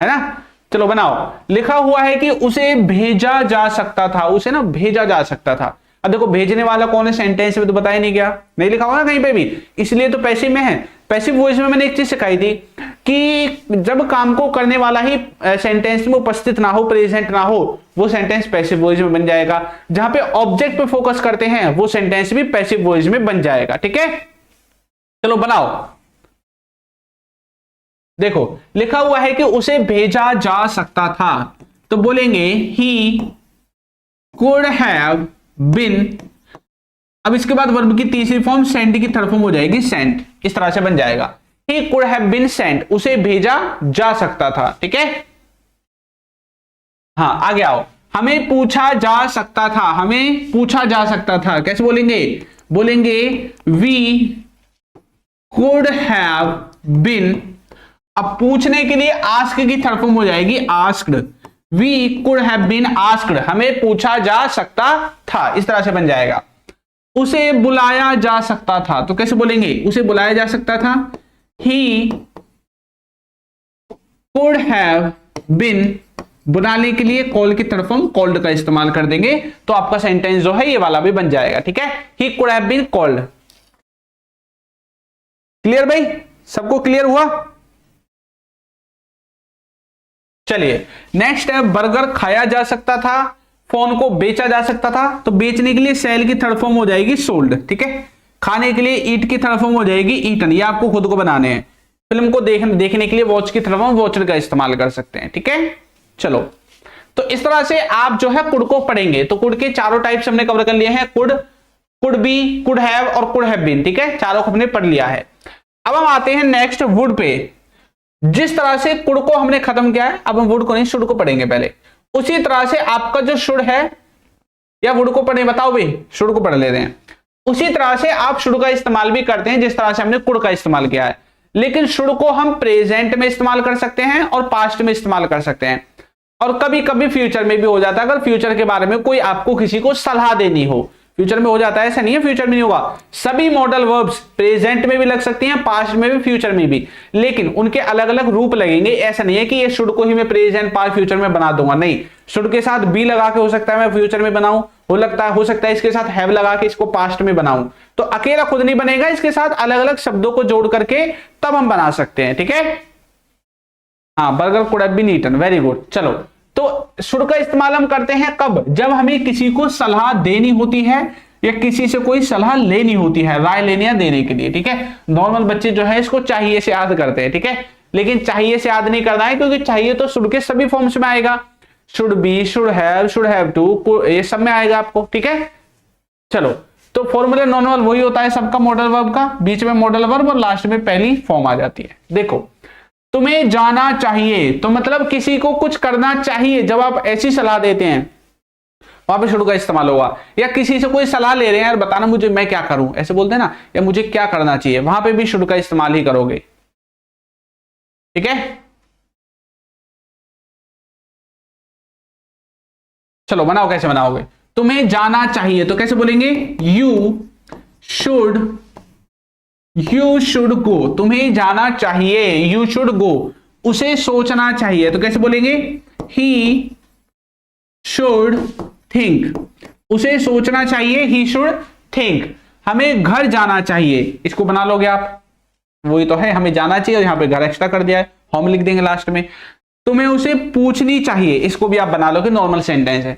है ना। चलो बनाओ, लिखा हुआ है कि उसे भेजा जा सकता था, उसे ना भेजा जा सकता था। अब देखो भेजने वाला कौन है सेंटेंस में तो बताया नहीं गया, नहीं लिखा हुआ ना कहीं पे भी, इसलिए तो पैसिव में है। पैसिव वॉइस में मैंने एक चीज सिखाई थी कि जब काम को करने वाला ही सेंटेंस में उपस्थित ना हो, प्रेजेंट ना हो, वो सेंटेंस पैसिव वॉइस में बन जाएगा। जहां पे ऑब्जेक्ट पे फोकस करते हैं वो सेंटेंस भी पैसिव वॉइस में बन जाएगा। ठीक है, चलो बनाओ। देखो लिखा हुआ है कि उसे भेजा जा सकता था, तो बोलेंगे ही कुड हैव बिन। अब इसके बाद वर्ब की तीसरी फॉर्म सेंट की थर्ड फॉर्म हो जाएगी सेंट, इस तरह से बन जाएगा ही कुड हैव बिन सेंट, उसे भेजा जा सकता था। ठीक है, हाँ आगे आओ, हमें पूछा जा सकता था, हमें पूछा जा सकता था, कैसे बोलेंगे? बोलेंगे वी कुड हैव बिन। अब पूछने के लिए आस्क की थर्ड फॉर्म हो जाएगी asked, we could have been asked, हमें पूछा जा सकता था, इस तरह से बन जाएगा। उसे बुलाया जा सकता था, तो कैसे बोलेंगे? उसे बुलाया जा सकता था, ही कुड हैव बीन। बुलाने के लिए कॉल की थर्ड फॉर्म कॉल्ड का इस्तेमाल कर देंगे, तो आपका सेंटेंस जो है ये वाला भी बन जाएगा। ठीक है, he could have been called. Clear भाई, सबको क्लियर हुआ? चलिए नेक्स्ट है, बर्गर खाया जा सकता था, फोन को बेचा जा सकता था, तो बेचने के लिए सेल की थर्ड फॉर्म हो जाएगी सोल्ड। ठीक है, खाने के लिए ईट की थर्ड फॉर्म हो जाएगी ईटन, ये आपको खुद को बनाने हैं। फिल्म को देखने के लिए वॉच की थर्ड फॉर्म वॉचर का इस्तेमाल कर सकते हैं। ठीक है, चलो तो इस तरह से आप जो है कुड को पढ़ेंगे। तो कुड के चारों टाइप्स हमने कवर कर लिए हैं, could, could be, could have और कुड हैव बीन। ठीक है, चारों को हमने पढ़ लिया है। अब हम आते हैं नेक्स्ट वुड पे। जिस तरह से कुड को हमने खत्म किया है, अब हम वुड को नहीं शुड को पढ़ेंगे पहले। उसी तरह से आपका जो शुड है, या वुड को पढ़े बताओ भाई, शुड को पढ़ लेते हैं। उसी तरह से आप शुड का इस्तेमाल भी करते हैं जिस तरह से हमने कुड का इस्तेमाल किया है, लेकिन शुड को हम प्रेजेंट में इस्तेमाल कर सकते हैं और पास्ट में इस्तेमाल कर सकते हैं, और कभी कभी फ्यूचर में भी हो जाता है। अगर फ्यूचर के बारे में कोई आपको किसी को सलाह देनी हो, फ्यूचर में हो जाता है, ऐसा नहीं है फ्यूचर में नहीं होगा। सभी मॉडल वर्ब्स प्रेजेंट में भी लग सकती हैं, पास्ट में भी, फ्यूचर में भी, लेकिन उनके अलग अलग रूप लगेंगे। ऐसा नहीं है कि ये शुड को ही मैं प्रेजेंट पास्ट फ्यूचर में बना दूंगा, नहीं। शुड के साथ बी लगा के हो सकता है मैं फ्यूचर में बनाऊं, हो सकता है इसके साथ हैव लगा के इसको पास्ट में बनाऊं। तो अकेला खुद नहीं बनेगा, इसके साथ अलग अलग शब्दों को जोड़ करके तब हम बना सकते हैं। ठीक है, हाँ, burger could have been eaten, very good. चलो, तो शुड का इस्तेमाल हम करते हैं कब? जब हमें किसी को सलाह देनी होती है या किसी से कोई सलाह लेनी होती है, राय लेने या देने के लिए। ठीक है, नॉर्मल बच्चे जो है इसको चाहिए से याद करते हैं। ठीक है, लेकिन चाहिए से याद नहीं करना है, क्योंकि चाहिए तो शुड के सभी फॉर्म्स में आएगा, should be, should have to, ये सब में आएगा आपको। ठीक है, चलो, तो फॉर्मूला नॉर्मल वही होता है सबका, मॉडल वर्ब का, बीच में मॉडल वर्ब और लास्ट में पहली फॉर्म आ जाती है। देखो, तुम्हें जाना चाहिए, तो मतलब किसी को कुछ करना चाहिए। जब आप ऐसी सलाह देते हैं वहां पे शुड का इस्तेमाल होगा। या किसी से कोई सलाह ले रहे हैं, यार बताना मुझे मैं क्या करूं, ऐसे बोलते हैं ना, या मुझे क्या करना चाहिए, वहां पे भी शुड का इस्तेमाल ही करोगे। ठीक है, चलो बनाओ, कैसे बनाओगे? तुम्हें जाना चाहिए, तो कैसे बोलेंगे? यू शुड गो, तुम्हें जाना चाहिए, यू शुड गो। उसे सोचना चाहिए, तो कैसे बोलेंगे? ही शुड थिंक, उसे सोचना चाहिए, ही शुड थिंक। हमें घर जाना चाहिए, इसको बना लोगे आप, वही तो है, हमें जाना चाहिए और यहां पे घर एक्स्ट्रा कर दिया है, होम लिख देंगे लास्ट में। तुम्हें उसे पूछनी चाहिए, इसको भी आप बना लोगे, नॉर्मल सेंटेंस है।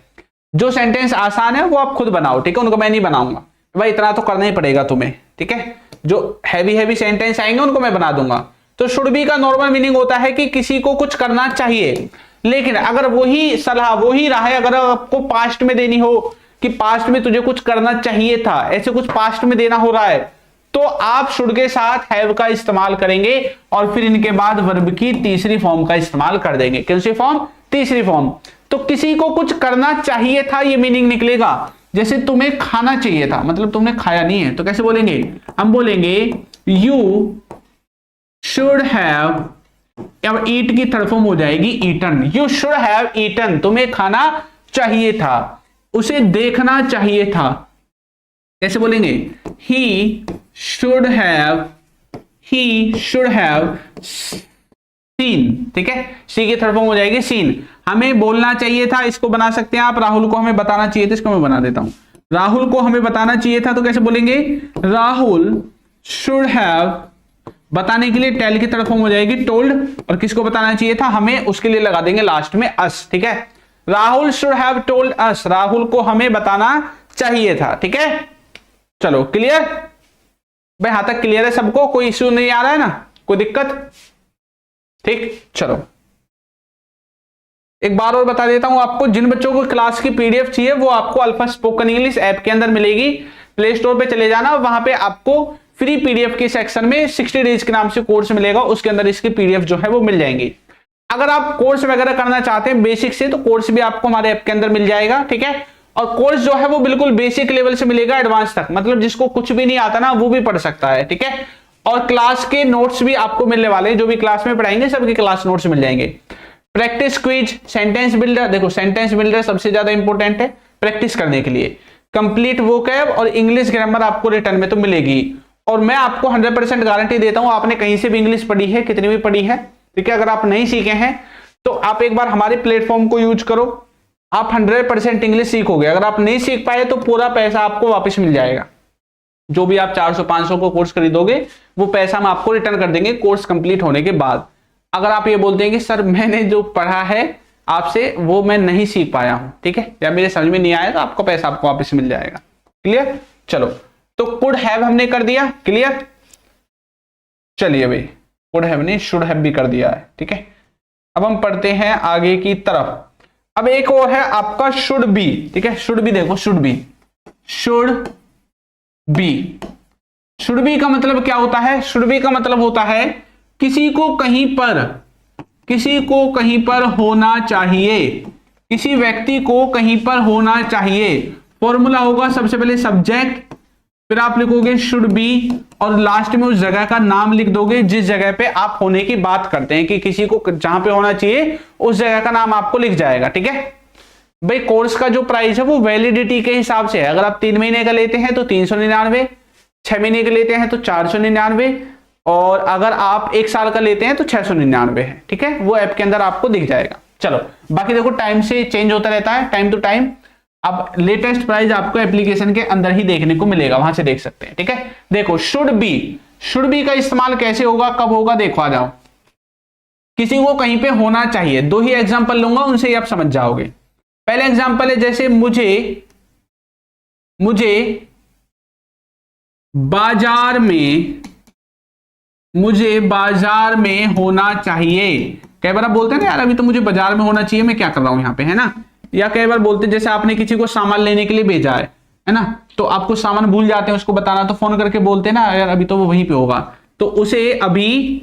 जो सेंटेंस आसान है वो आप खुद बनाओ, ठीक है, उनको मैं नहीं बनाऊंगा भाई, इतना तो करना ही पड़ेगा तुम्हें, ठीक है। जो हैवी सेंटेंस आएंगे उनको मैं बना दूंगा। तो शुड बी का नॉर्मल मीनिंग होता है कि किसी को कुछ करना चाहिए, लेकिन अगर वही सलाह, वही राह है अगर आपको पास्ट में देनी हो कि पास्ट में तुझे कुछ करना चाहिए था, ऐसे कुछ पास्ट में देना हो रहा है, तो आप शुड के साथ हैव का इस्तेमाल करेंगे और फिर इनके बाद वर्ब की तीसरी फॉर्म का इस्तेमाल कर देंगे। कौन सी फॉर्म? तीसरी फॉर्म। तो किसी को कुछ करना चाहिए था, ये मीनिंग निकलेगा। जैसे तुम्हें खाना चाहिए था, मतलब तुमने खाया नहीं है, तो कैसे बोलेंगे? हम बोलेंगे यू शुड हैव, अब ईट की थर्ड फॉर्म हो जाएगी eaten. You should have eaten, तुम्हें खाना चाहिए था, उसे देखना चाहिए था। कैसे बोलेंगे? ही शुड हैव सीन, ठीक है, सी की थर्ड फॉर्म हो जाएगी सीन। हमें बोलना चाहिए था, इसको बना सकते हैं आप, राहुल को हमें बताना चाहिए था, इसको मैं बना देता हूं, राहुल को हमें बताना चाहिए था, तो कैसे बोलेंगे? राहुल शुड हैव, बताने के लिए टेल की थर्ड फॉर्म हो जाएगी टोल्ड, और किसको बताना चाहिए था? हमें, उसके लिए लगा देंगे लास्ट में अस, ठीक है। Rahul should have told us, Rahul को हमें बताना चाहिए था, ठीक है। चलो क्लियर भाई, यहां तक क्लियर है सबको? कोई इश्यू नहीं आ रहा है ना, कोई दिक्कत? ठीक, चलो एक बार और बता देता हूं आपको, जिन बच्चों को क्लास की पीडीएफ चाहिए वो आपको अल्फा स्पोकन इंग्लिश ऐप के अंदर मिलेगी। प्ले स्टोर पे चले जाना, वहां पे आपको फ्री पीडीएफ के सेक्शन में 60 डेज के नाम से कोर्स मिलेगा, उसके अंदर इसकी पीडीएफ जो है वो मिल जाएंगी। अगर आप कोर्स वगैरह करना चाहते हैं बेसिक से, तो कोर्स भी आपको हमारे ऐप के अंदर मिल जाएगा, ठीक है। और कोर्स जो है वो बिल्कुल बेसिक लेवल से मिलेगा एडवांस तक, मतलब जिसको कुछ भी नहीं आता ना वो भी पढ़ सकता है, ठीक है। और क्लास के नोट्स भी आपको मिलने वाले हैं, जो भी क्लास में पढ़ाएंगे सबके क्लास नोट्स मिल जाएंगे। प्रैक्टिस क्विज, सेंटेंस बिल्डर, देखो सेंटेंस बिल्डर सबसे ज्यादा इंपॉर्टेंट है प्रैक्टिस करने के लिए। कंप्लीट वोकैब और इंग्लिश ग्रामर आपको रिटर्न में तो मिलेगी, और मैं आपको 100% गारंटी देता हूं, आपने कहीं से भी इंग्लिश पढ़ी है, कितनी भी पढ़ी है, ठीक है, अगर आप नहीं सीखे हैं तो आप एक बार हमारे प्लेटफॉर्म को यूज करो, आप 100% इंग्लिश सीखोगे। अगर आप नहीं सीख पाए तो पूरा पैसा आपको वापस मिल जाएगा, जो भी आप 400-500 को कोर्स खरीदोगे वो पैसा हम आपको रिटर्न कर देंगे कोर्स कंप्लीट होने के बाद। अगर आप ये बोलते हैं कि सर मैंने जो पढ़ा है आपसे वो मैं नहीं सीख पाया हूं, ठीक है, या मेरे समझ में नहीं आया, तो आपका पैसा आपको वापस मिल जाएगा। क्लियर? चलो, तो कुड हैव हमने कर दिया, क्लियर। चलिए भाई, कुड हैव ने शुड हैव भी कर दिया है, ठीक है। अब हम पढ़ते हैं आगे की तरफ। अब एक और है आपका शुड बी, ठीक है। शुड बी देखो, शुड बी शुड बी का मतलब क्या होता है? शुड बी का मतलब होता है किसी को कहीं पर होना चाहिए, किसी व्यक्ति को कहीं पर होना चाहिए। फॉर्मूला होगा सबसे पहले सब्जेक्ट, फिर आप लिखोगे शुड बी, और लास्ट में उस जगह का नाम लिख दोगे जिस जगह पे आप होने की बात करते हैं, कि किसी को जहां पे होना चाहिए उस जगह का नाम आपको लिख जाएगा, ठीक है भाई। कोर्स का जो प्राइस है वो वैलिडिटी के हिसाब से है। अगर आप 3 महीने का लेते हैं तो 399, 6 महीने का लेते हैं तो 499, और अगर आप 1 साल का लेते हैं तो 699 है, ठीक है। वो ऐप के अंदर आपको दिख जाएगा। चलो, बाकी देखो टाइम से चेंज होता रहता है, टाइम टू टाइम। अब लेटेस्ट प्राइस आपको एप्लीकेशन के अंदर ही देखने को मिलेगा, वहां से देख सकते हैं, ठीक है। देखो शुड बी का इस्तेमाल कैसे होगा, कब होगा, देखो आ जाओ। किसी को कहीं पे होना चाहिए, 2 ही एग्जांपल लूंगा, उनसे ही आप समझ जाओगे। पहले एग्जांपल है जैसे मुझे बाजार में होना चाहिए। कई बार आप बोलते हैं ना यार अभी तो मुझे बाजार में होना चाहिए, मैं क्या कर रहा हूं यहाँ पे, है ना। या कई बार बोलते हैं जैसे आपने किसी को सामान लेने के लिए भेजा है ना, तो आपको सामान भूल जाते हैं उसको बताना, तो फोन करके बोलते हैं ना यार अभी तो वो वहीं पे होगा, तो उसे अभी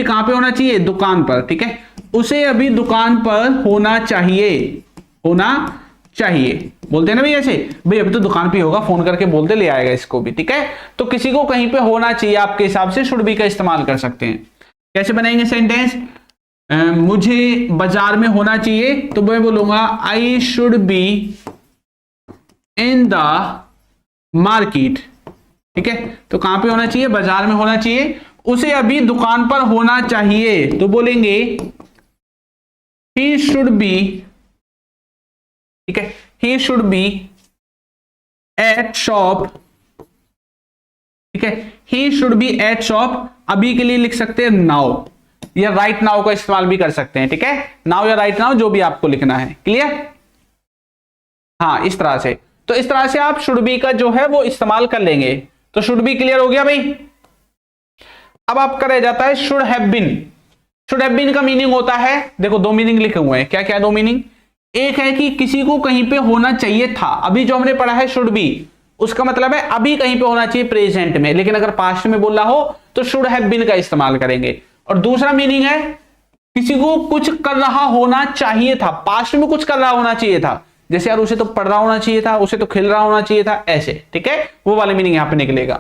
कहां पे होना चाहिए? दुकान पर, ठीक है। उसे अभी दुकान पर होना चाहिए बोलते हैं ना भाई, ऐसे भाई अभी तो दुकान पे होगा, फोन करके बोलते ले आएगा इसको भी, ठीक है। तो किसी को कहीं पे होना चाहिए आपके हिसाब से शुड बी का इस्तेमाल कर सकते हैं। कैसे बनाएंगे सेंटेंस? मुझे बाजार में होना चाहिए, तो मैं बोलूंगा I should be in the market, ठीक है। तो कहां पे होना चाहिए? बाजार में होना चाहिए। उसे अभी दुकान पर होना चाहिए, तो बोलेंगे ही शुड बी ठीक है, he should be eight shop, ठीक है, he should be eight shop, अभी के लिए लिख सकते हैं नाउ, या राइट नाउ का इस्तेमाल भी कर सकते हैं, ठीक है, नाउ या राइट नाउ जो भी आपको लिखना है, क्लियर। हाँ, इस तरह से, तो इस तरह से आप शुड बी का जो है वो इस्तेमाल कर लेंगे। तो शुड बी क्लियर हो गया भाई। अब आपका रह जाता है should have been. Should have been का मीनिंग होता है, देखो दो मीनिंग लिखे हुए हैं, क्या क्या दो मीनिंग, एक है कि किसी को कहीं पे होना चाहिए था, अभी जो हमने पढ़ा है शुड बी, उसका मतलब है अभी कहीं पे होना चाहिए प्रेजेंट में, लेकिन अगर पास्ट में बोल रहा हो तो शुड हैव बीन का इस्तेमाल करेंगे। और दूसरा मीनिंग है किसी को कुछ कर रहा होना चाहिए था, पास्ट में कुछ कर रहा होना चाहिए था, जैसे यार उसे तो पढ़ रहा होना चाहिए था, उसे तो खेल रहा होना चाहिए था, ऐसे, ठीक है, वो वाले मीनिंग यहां पे निकलेगा,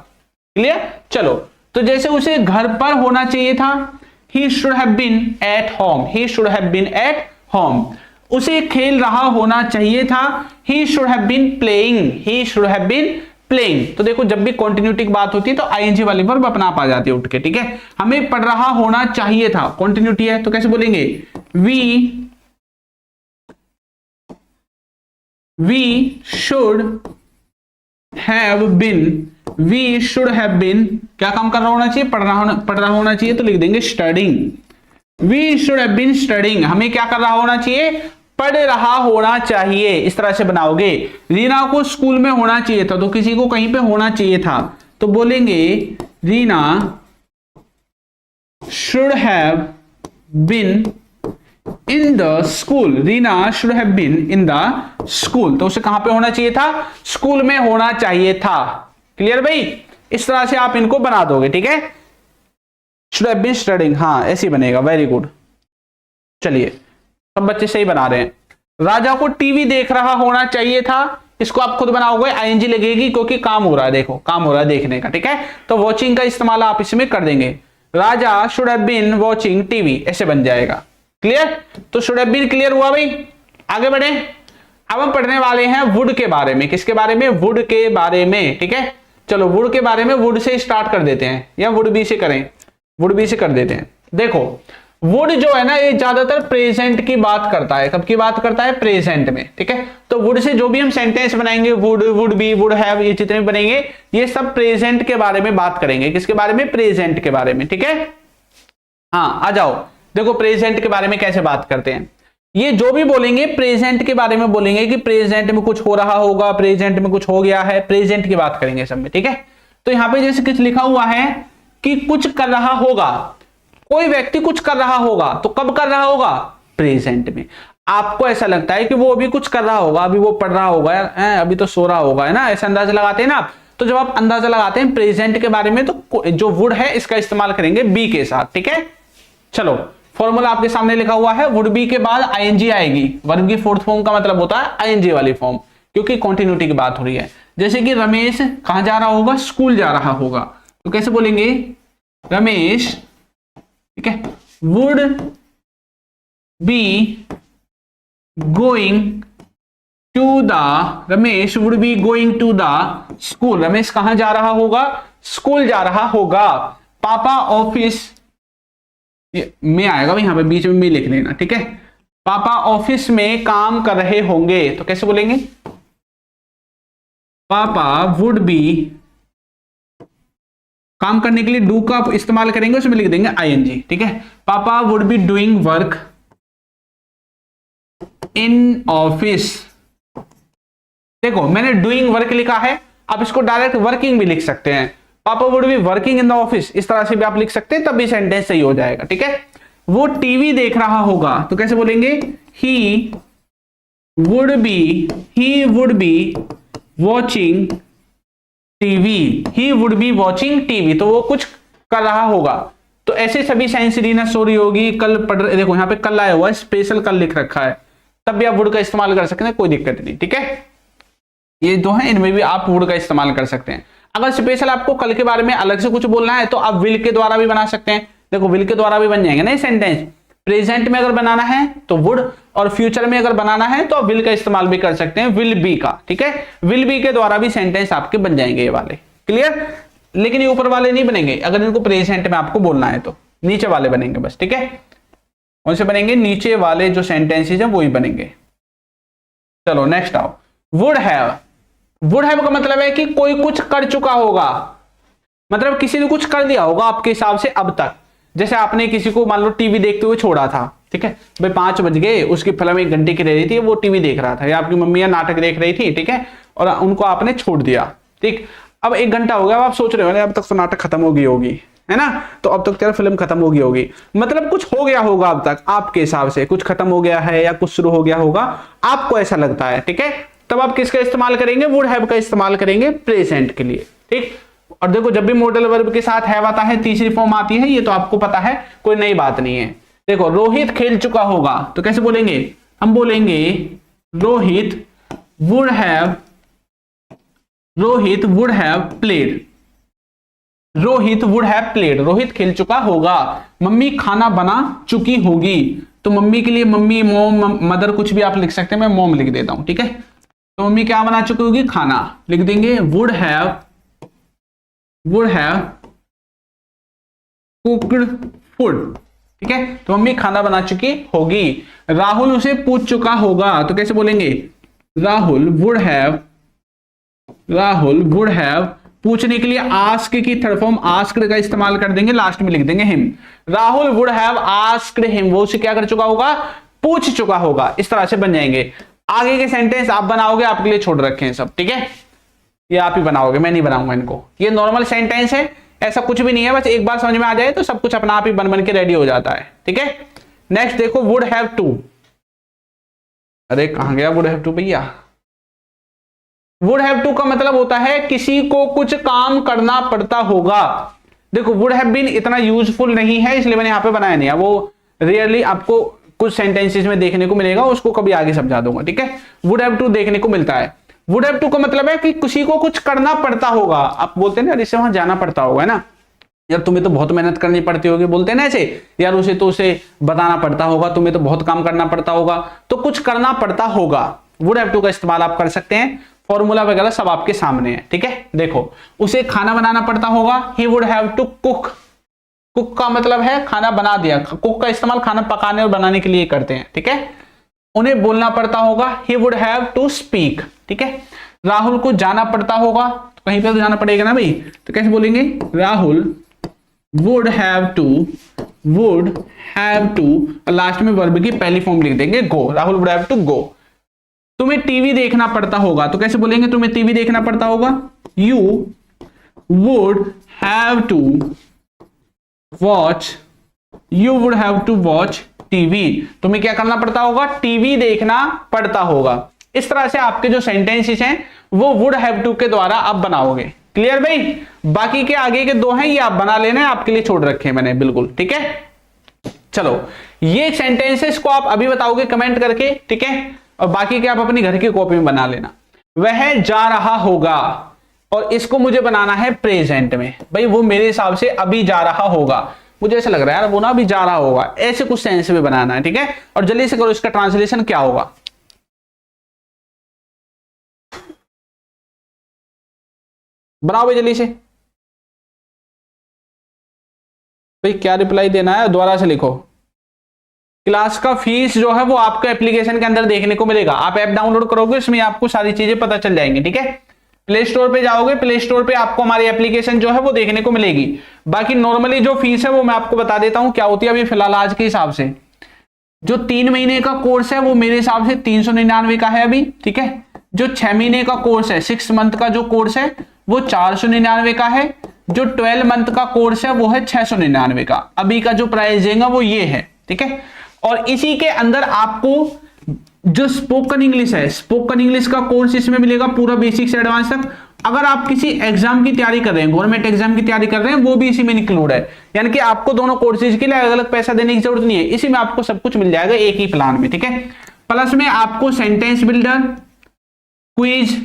क्लियर। चलो, तो जैसे उसे घर पर होना चाहिए था, he should have been at home, he should have been at home. उसे खेल रहा होना चाहिए था, he should have been playing, he should have been playing. तो देखो जब भी कॉन्टिन्यूटी की बात होती है तो आईएनजी वाली वर्ब अपना आप आ जाती है उठ के, ठीक है। हमें पढ़ रहा होना चाहिए था, कॉन्टिन्यूटी है, तो कैसे बोलेंगे, we should have been, we should have been, क्या काम कर रहा होना चाहिए, पढ़ रहा होना चाहिए, तो लिख देंगे studying. We should have been studying, हमें क्या कर रहा होना चाहिए, पढ़ रहा होना चाहिए, इस तरह से बनाओगे। रीना को स्कूल में होना चाहिए था, तो किसी को कहीं पे होना चाहिए था, तो बोलेंगे Reena should have been in the school, Reena should have been in the school, तो उसे कहां पे होना चाहिए था, स्कूल में होना चाहिए था, क्लियर भाई। इस तरह से आप इनको बना दोगे, ठीक है, शुड हैव बीन स्टडिंग, हाँ ऐसे ही बनेगा, वेरी गुड। चलिए, सब बच्चे सही बना रहे हैं। राजा को टीवी देख रहा होना चाहिए था, इसको आप खुद बनाओगे, आईएनजी लगेगी क्योंकि काम हो रहा है, देखो काम हो रहा है देखने का, ठीक है, तो वॉचिंग का इस्तेमाल आप इसमें कर देंगे। Raja should have been watching TV, ऐसे बन जाएगा, क्लियर। तो शुड हैव बीन क्लियर हुआ भाई। आगे बढ़े, अब हम पढ़ने वाले हैं वुड के बारे में। किसके बारे में, वुड के बारे में, ठीक है। चलो वुड के बारे में वुड से स्टार्ट कर देते हैं, या वुड बी से करें, वुड बी से कर देते हैं। देखो वुड जो है ना, ये ज्यादातर प्रेजेंट की बात करता है, कब की बात करता है, प्रेजेंट में, ठीक है। तो वुड से जो भी हम सेंटेंस बनाएंगे, would, would be, would have, ये जितने भी बनेंगे, ये सब प्रेजेंट के बारे में बात करेंगे। किसके बारे में, प्रेजेंट के बारे में, ठीक है। हाँ आ जाओ, देखो प्रेजेंट के बारे में कैसे बात करते हैं। ये जो भी बोलेंगे प्रेजेंट के बारे में बोलेंगे कि प्रेजेंट में कुछ हो रहा होगा, प्रेजेंट में कुछ हो गया है, प्रेजेंट की बात करेंगे सब में, ठीक है। तो यहां पे जैसे कुछ लिखा हुआ है कि कुछ कर रहा होगा, कोई व्यक्ति कुछ कर रहा होगा, तो कब कर रहा होगा, प्रेजेंट में। आपको ऐसा लगता है कि वो अभी कुछ कर रहा होगा, अभी वो पढ़ रहा होगा, अभी तो सो रहा होगा, है ना, ऐसा अंदाजा लगाते हैं ना आप। तो जब आप अंदाजा लगाते हैं प्रेजेंट के बारे में, तो जो वुड है इसका इस्तेमाल करेंगे बी के साथ, ठीक है। चलो फॉर्मूला आपके सामने लिखा हुआ है, वुड बी के बाद आईएनजी आएगी, वर्ब की फोर्थ फॉर्म का मतलब होता है आईएनजी वाली फॉर्म, क्योंकि कॉन्टिन्यूटी की बात हो रही है। जैसे कि रमेश कहां जा रहा होगा, स्कूल जा रहा होगा, तो कैसे बोलेंगे, रमेश, ठीक है, would be going to the, Ramesh would be going to the school, Ramesh कहां जा रहा होगा, स्कूल जा रहा होगा। पापा ऑफिस, में आएगा भाई, यहां पे बीच में लिख लेना, ठीक है। पापा ऑफिस में काम कर रहे होंगे, तो कैसे बोलेंगे, पापा वुड बी, काम करने के लिए डू का इस्तेमाल करेंगे, उसमें लिख देंगे आईएनजी, ठीक है। पापा would be doing work in office, देखो मैंने डूइंग वर्क लिखा है, आप इसको डायरेक्ट वर्किंग भी लिख सकते हैं, पापा would be working in the office, इस तरह से भी आप लिख सकते हैं, तब भी सेंटेंस सही हो जाएगा, ठीक है। वो टीवी देख रहा होगा, तो कैसे बोलेंगे, he would be watching TV, he would be watching TV, तो वो कुछ कर रहा होगा। तो ऐसे सभी साइंस, रीना सो रही होगी, कल पढ़ रहे, देखो यहाँ पे कल आया हुआ है, स्पेशल कल लिख रखा है, तब भी आप वुड का इस्तेमाल कर सकते हैं, कोई दिक्कत नहीं, ठीक है। ये दो है, इनमें भी आप वुड का इस्तेमाल कर सकते हैं। अगर स्पेशल आपको कल के बारे में अलग से कुछ बोलना है तो आप विल के द्वारा भी बना सकते हैं, देखो विल के द्वारा भी बन जाएंगे ना ये सेंटेंस। प्रेजेंट में अगर बनाना है तो वुड, और फ्यूचर में अगर बनाना है तो आप विल का इस्तेमाल भी कर सकते हैं, विल बी का, ठीक है। विल बी के द्वारा भी सेंटेंस आपके बन जाएंगे ये वाले, क्लियर। लेकिन ये ऊपर वाले नहीं बनेंगे, अगर इनको प्रेजेंट में आपको बोलना है तो नीचे वाले बनेंगे बस, ठीक है। कौन से बनेंगे, नीचे वाले जो सेंटेंसेज हैं वो ही बनेंगे। चलो नेक्स्ट आओ, वुड हैव। वुड हैव का मतलब है कि कोई कुछ कर चुका होगा, मतलब किसी ने कुछ कर दिया होगा आपके हिसाब से अब तक। जैसे आपने किसी को मान लो टीवी देखते हुए छोड़ा था, ठीक है भाई 5 बज गए, उसकी फिल्म 1 घंटे की रह रही थी, वो टीवी देख रहा था, या आपकी मम्मी नाटक देख रही थी, ठीक है, और उनको आपने छोड़ दिया, ठीक। अब 1 घंटा हो गया, अब आप सोच रहे हो अब तक तो नाटक खत्म हो गई होगी, है ना, तो अब तक तेरा फिल्म खत्म हो गई होगी, मतलब कुछ हो गया होगा अब तक आपके हिसाब से, कुछ खत्म हो गया है या कुछ शुरू हो गया होगा, आपको ऐसा लगता है, ठीक है। तब आप किसका इस्तेमाल करेंगे, वुड हैव का इस्तेमाल करेंगे प्रेजेंट के लिए, ठीक। और देखो जब भी मॉडल वर्ब के साथ हैव आता है तीसरी फॉर्म आती है, ये तो आपको पता है, कोई नई बात नहीं है। देखो रोहित खेल चुका होगा, तो कैसे बोलेंगे, हम बोलेंगे Rohit would have played. Rohit would have played, Rohit खेल चुका होगा। मम्मी खाना बना चुकी होगी, तो मम्मी के लिए मम्मी, मोम, मदर कुछ भी आप लिख सकते हैं, मैं मोम लिख देता हूं, ठीक है। तो मम्मी क्या बना चुकी होगी, खाना, लिख देंगे वुड हैव कुक्ड फूड, ठीक है, तो मम्मी खाना बना चुकी होगी। राहुल उसे पूछ चुका होगा, तो कैसे बोलेंगे, राहुल वुड हैव, पूछने के लिए आस्क की थर्ड फॉर्म आस्क्ड का इस्तेमाल कर देंगे, लास्ट में लिख देंगे him. Rahul would have asked him, वो उसे क्या कर चुका होगा, पूछ चुका होगा। इस तरह से बन जाएंगे। आगे के सेंटेंस आप बनाओगे, आपके लिए छोड़ रखे हैं सब, ठीक है, ये आप ही बनाओगे, मैं नहीं बनाऊंगा इनको। ये नॉर्मल सेंटेंस है, ऐसा कुछ भी नहीं है, बस एक बार समझ में आ जाए तो सब कुछ अपना आप ही बन बन के रेडी हो जाता है, ठीक है। नेक्स्ट देखो वुड हैव टू, अरे कहां गया वुड हैव टू भैया। वुड हैव टू का मतलब होता है किसी को कुछ काम करना पड़ता होगा। देखो वुड हैव बीन इतना यूजफुल नहीं है, इसलिए मैंने यहां पे बनाया नहीं है, वो रियरली आपको कुछ सेंटेंसेस में देखने को मिलेगा, उसको कभी आगे समझा दूंगा, ठीक है। वुड हैव टू देखने को मिलता है। वुड हैव टू का मतलब है कि किसी को कुछ करना पड़ता होगा। आप बोलते हैं ना इससे वहां जाना पड़ता होगा, है ना, यार तुम्हें तो बहुत मेहनत करनी पड़ती होगी, बोलते हैं ना ऐसे, यार उसे तो उसे बताना पड़ता होगा, तुम्हें तो बहुत काम करना पड़ता होगा, तो कुछ करना पड़ता होगा। वुड हैव टू का इस्तेमाल आप कर सकते हैं, फॉर्मूला वगैरह सब आपके सामने है, ठीक है। देखो उसे खाना बनाना पड़ता होगा, he would have to cook. Cook का मतलब है खाना बना दिया, कुक का इस्तेमाल खाना पकाने और बनाने के लिए करते हैं, ठीक है। उन्हें बोलना पड़ता होगा, he would have to speak, ठीक है। राहुल को जाना पड़ता होगा, तो कहीं पे तो जाना पड़ेगा ना भाई, तो कैसे बोलेंगे, Rahul would have to, last में वर्ब की पहली फॉर्म लिख देंगे go, Rahul would have to go. तुम्हें टीवी देखना पड़ता होगा, तो कैसे बोलेंगे, तुम्हें टीवी देखना पड़ता होगा, you would have to watch TV. तुम्हें क्या करना पड़ता होगा, टीवी देखना पड़ता होगा। इस तरह से आपके जो सेंटेंसेस हैं वो वुड हैव टू के द्वारा आप बनाओगे। क्लियर भाई, बाकी के आगे के 2 हैं ये आप बना लेना, आपके लिए छोड़ रखे हैं मैंने, बिल्कुल ठीक है। चलो ये सेंटेंसेस को आप अभी बताओगे कमेंट करके, ठीक है, और बाकी के आप अपनी घर की कॉपी में बना लेना। वह जा रहा होगा, और इसको मुझे बनाना है प्रेजेंट में, भाई वो मेरे हिसाब से अभी जा रहा होगा, मुझे ऐसा लग रहा है यार वो ना अभी जा रहा होगा, ऐसे कुछ सेंस में बनाना है, ठीक है। और जल्दी से करो इसका ट्रांसलेशन क्या होगा, बनाओ भाई जल्दी से। भाई क्या रिप्लाई देना है, दोबारा से लिखो। क्लास का फीस जो है वो आपको एप्लीकेशन के अंदर देखने को मिलेगा, आप ऐप डाउनलोड करोगे इसमें आपको सारी चीजें पता चल जाएंगी, ठीक है। प्ले स्टोर पे जाओगे, प्ले स्टोर पे आपको हमारी एप्लीकेशन जो है वो देखने को मिलेगी। बाकी नॉर्मली जो फीस है वो मैं आपको बता देता हूं क्या होती है अभी फिलहाल आज के हिसाब से। जो 3 महीने का कोर्स है वो मेरे हिसाब से 399 का है अभी, ठीक है। जो 6 महीने का कोर्स है, 6 मंथ का जो कोर्स है वो 499 का है। जो 12 मंथ का कोर्स है वो है 699 का। अभी का जो प्राइसिंग है वो ये है, ठीक है। और इसी के अंदर आपको जो स्पोकन इंग्लिश है, स्पोकन इंग्लिश का कोर्स इसमें मिलेगा पूरा बेसिक से एडवांस तक। अगर आप किसी एग्जाम की तैयारी कर रहे हैं, गवर्नमेंट एग्जाम की तैयारी कर रहे हैं, वो भी इसी में इंक्लूड है। यानी कि आपको दोनों कोर्सेज के लिए अलग अलग पैसा देने की जरूरत नहीं है, इसी में आपको सब कुछ मिल जाएगा एक ही प्लान में, ठीक है। प्लस में आपको सेंटेंस बिल्डर, क्विज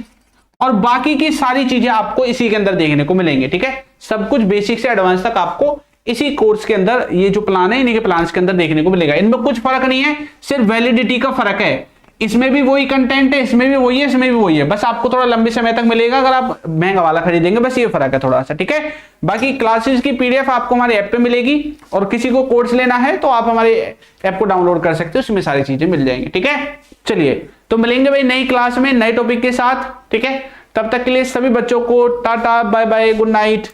और बाकी की सारी चीजें आपको इसी के अंदर देखने को मिलेंगे, ठीक है। सब कुछ बेसिक से एडवांस तक आपको इसी कोर्स के अंदर, ये जो प्लान है इन्हीं के प्लान के अंदर देखने को मिलेगा। इनमें कुछ फर्क नहीं है, सिर्फ वैलिडिटी का फर्क है। इसमें भी वही कंटेंट है, इसमें भी वही है, इसमें भी वही है, बस आपको थोड़ा लंबे समय तक मिलेगा अगर आप महंगा वाला खरीदेंगे, बस ये फर्क है थोड़ा सा, ठीक है। बाकी क्लासेस की पीडीएफ आपको हमारे ऐप पे मिलेगी, और किसी को कोर्स लेना है तो आप हमारे ऐप को डाउनलोड कर सकते हो, उसमें सारी चीजें मिल जाएंगी, ठीक है। चलिए तो मिलेंगे भाई नई क्लास में नए टॉपिक के साथ, ठीक है। तब तक के लिए सभी बच्चों को tata bye bye good night.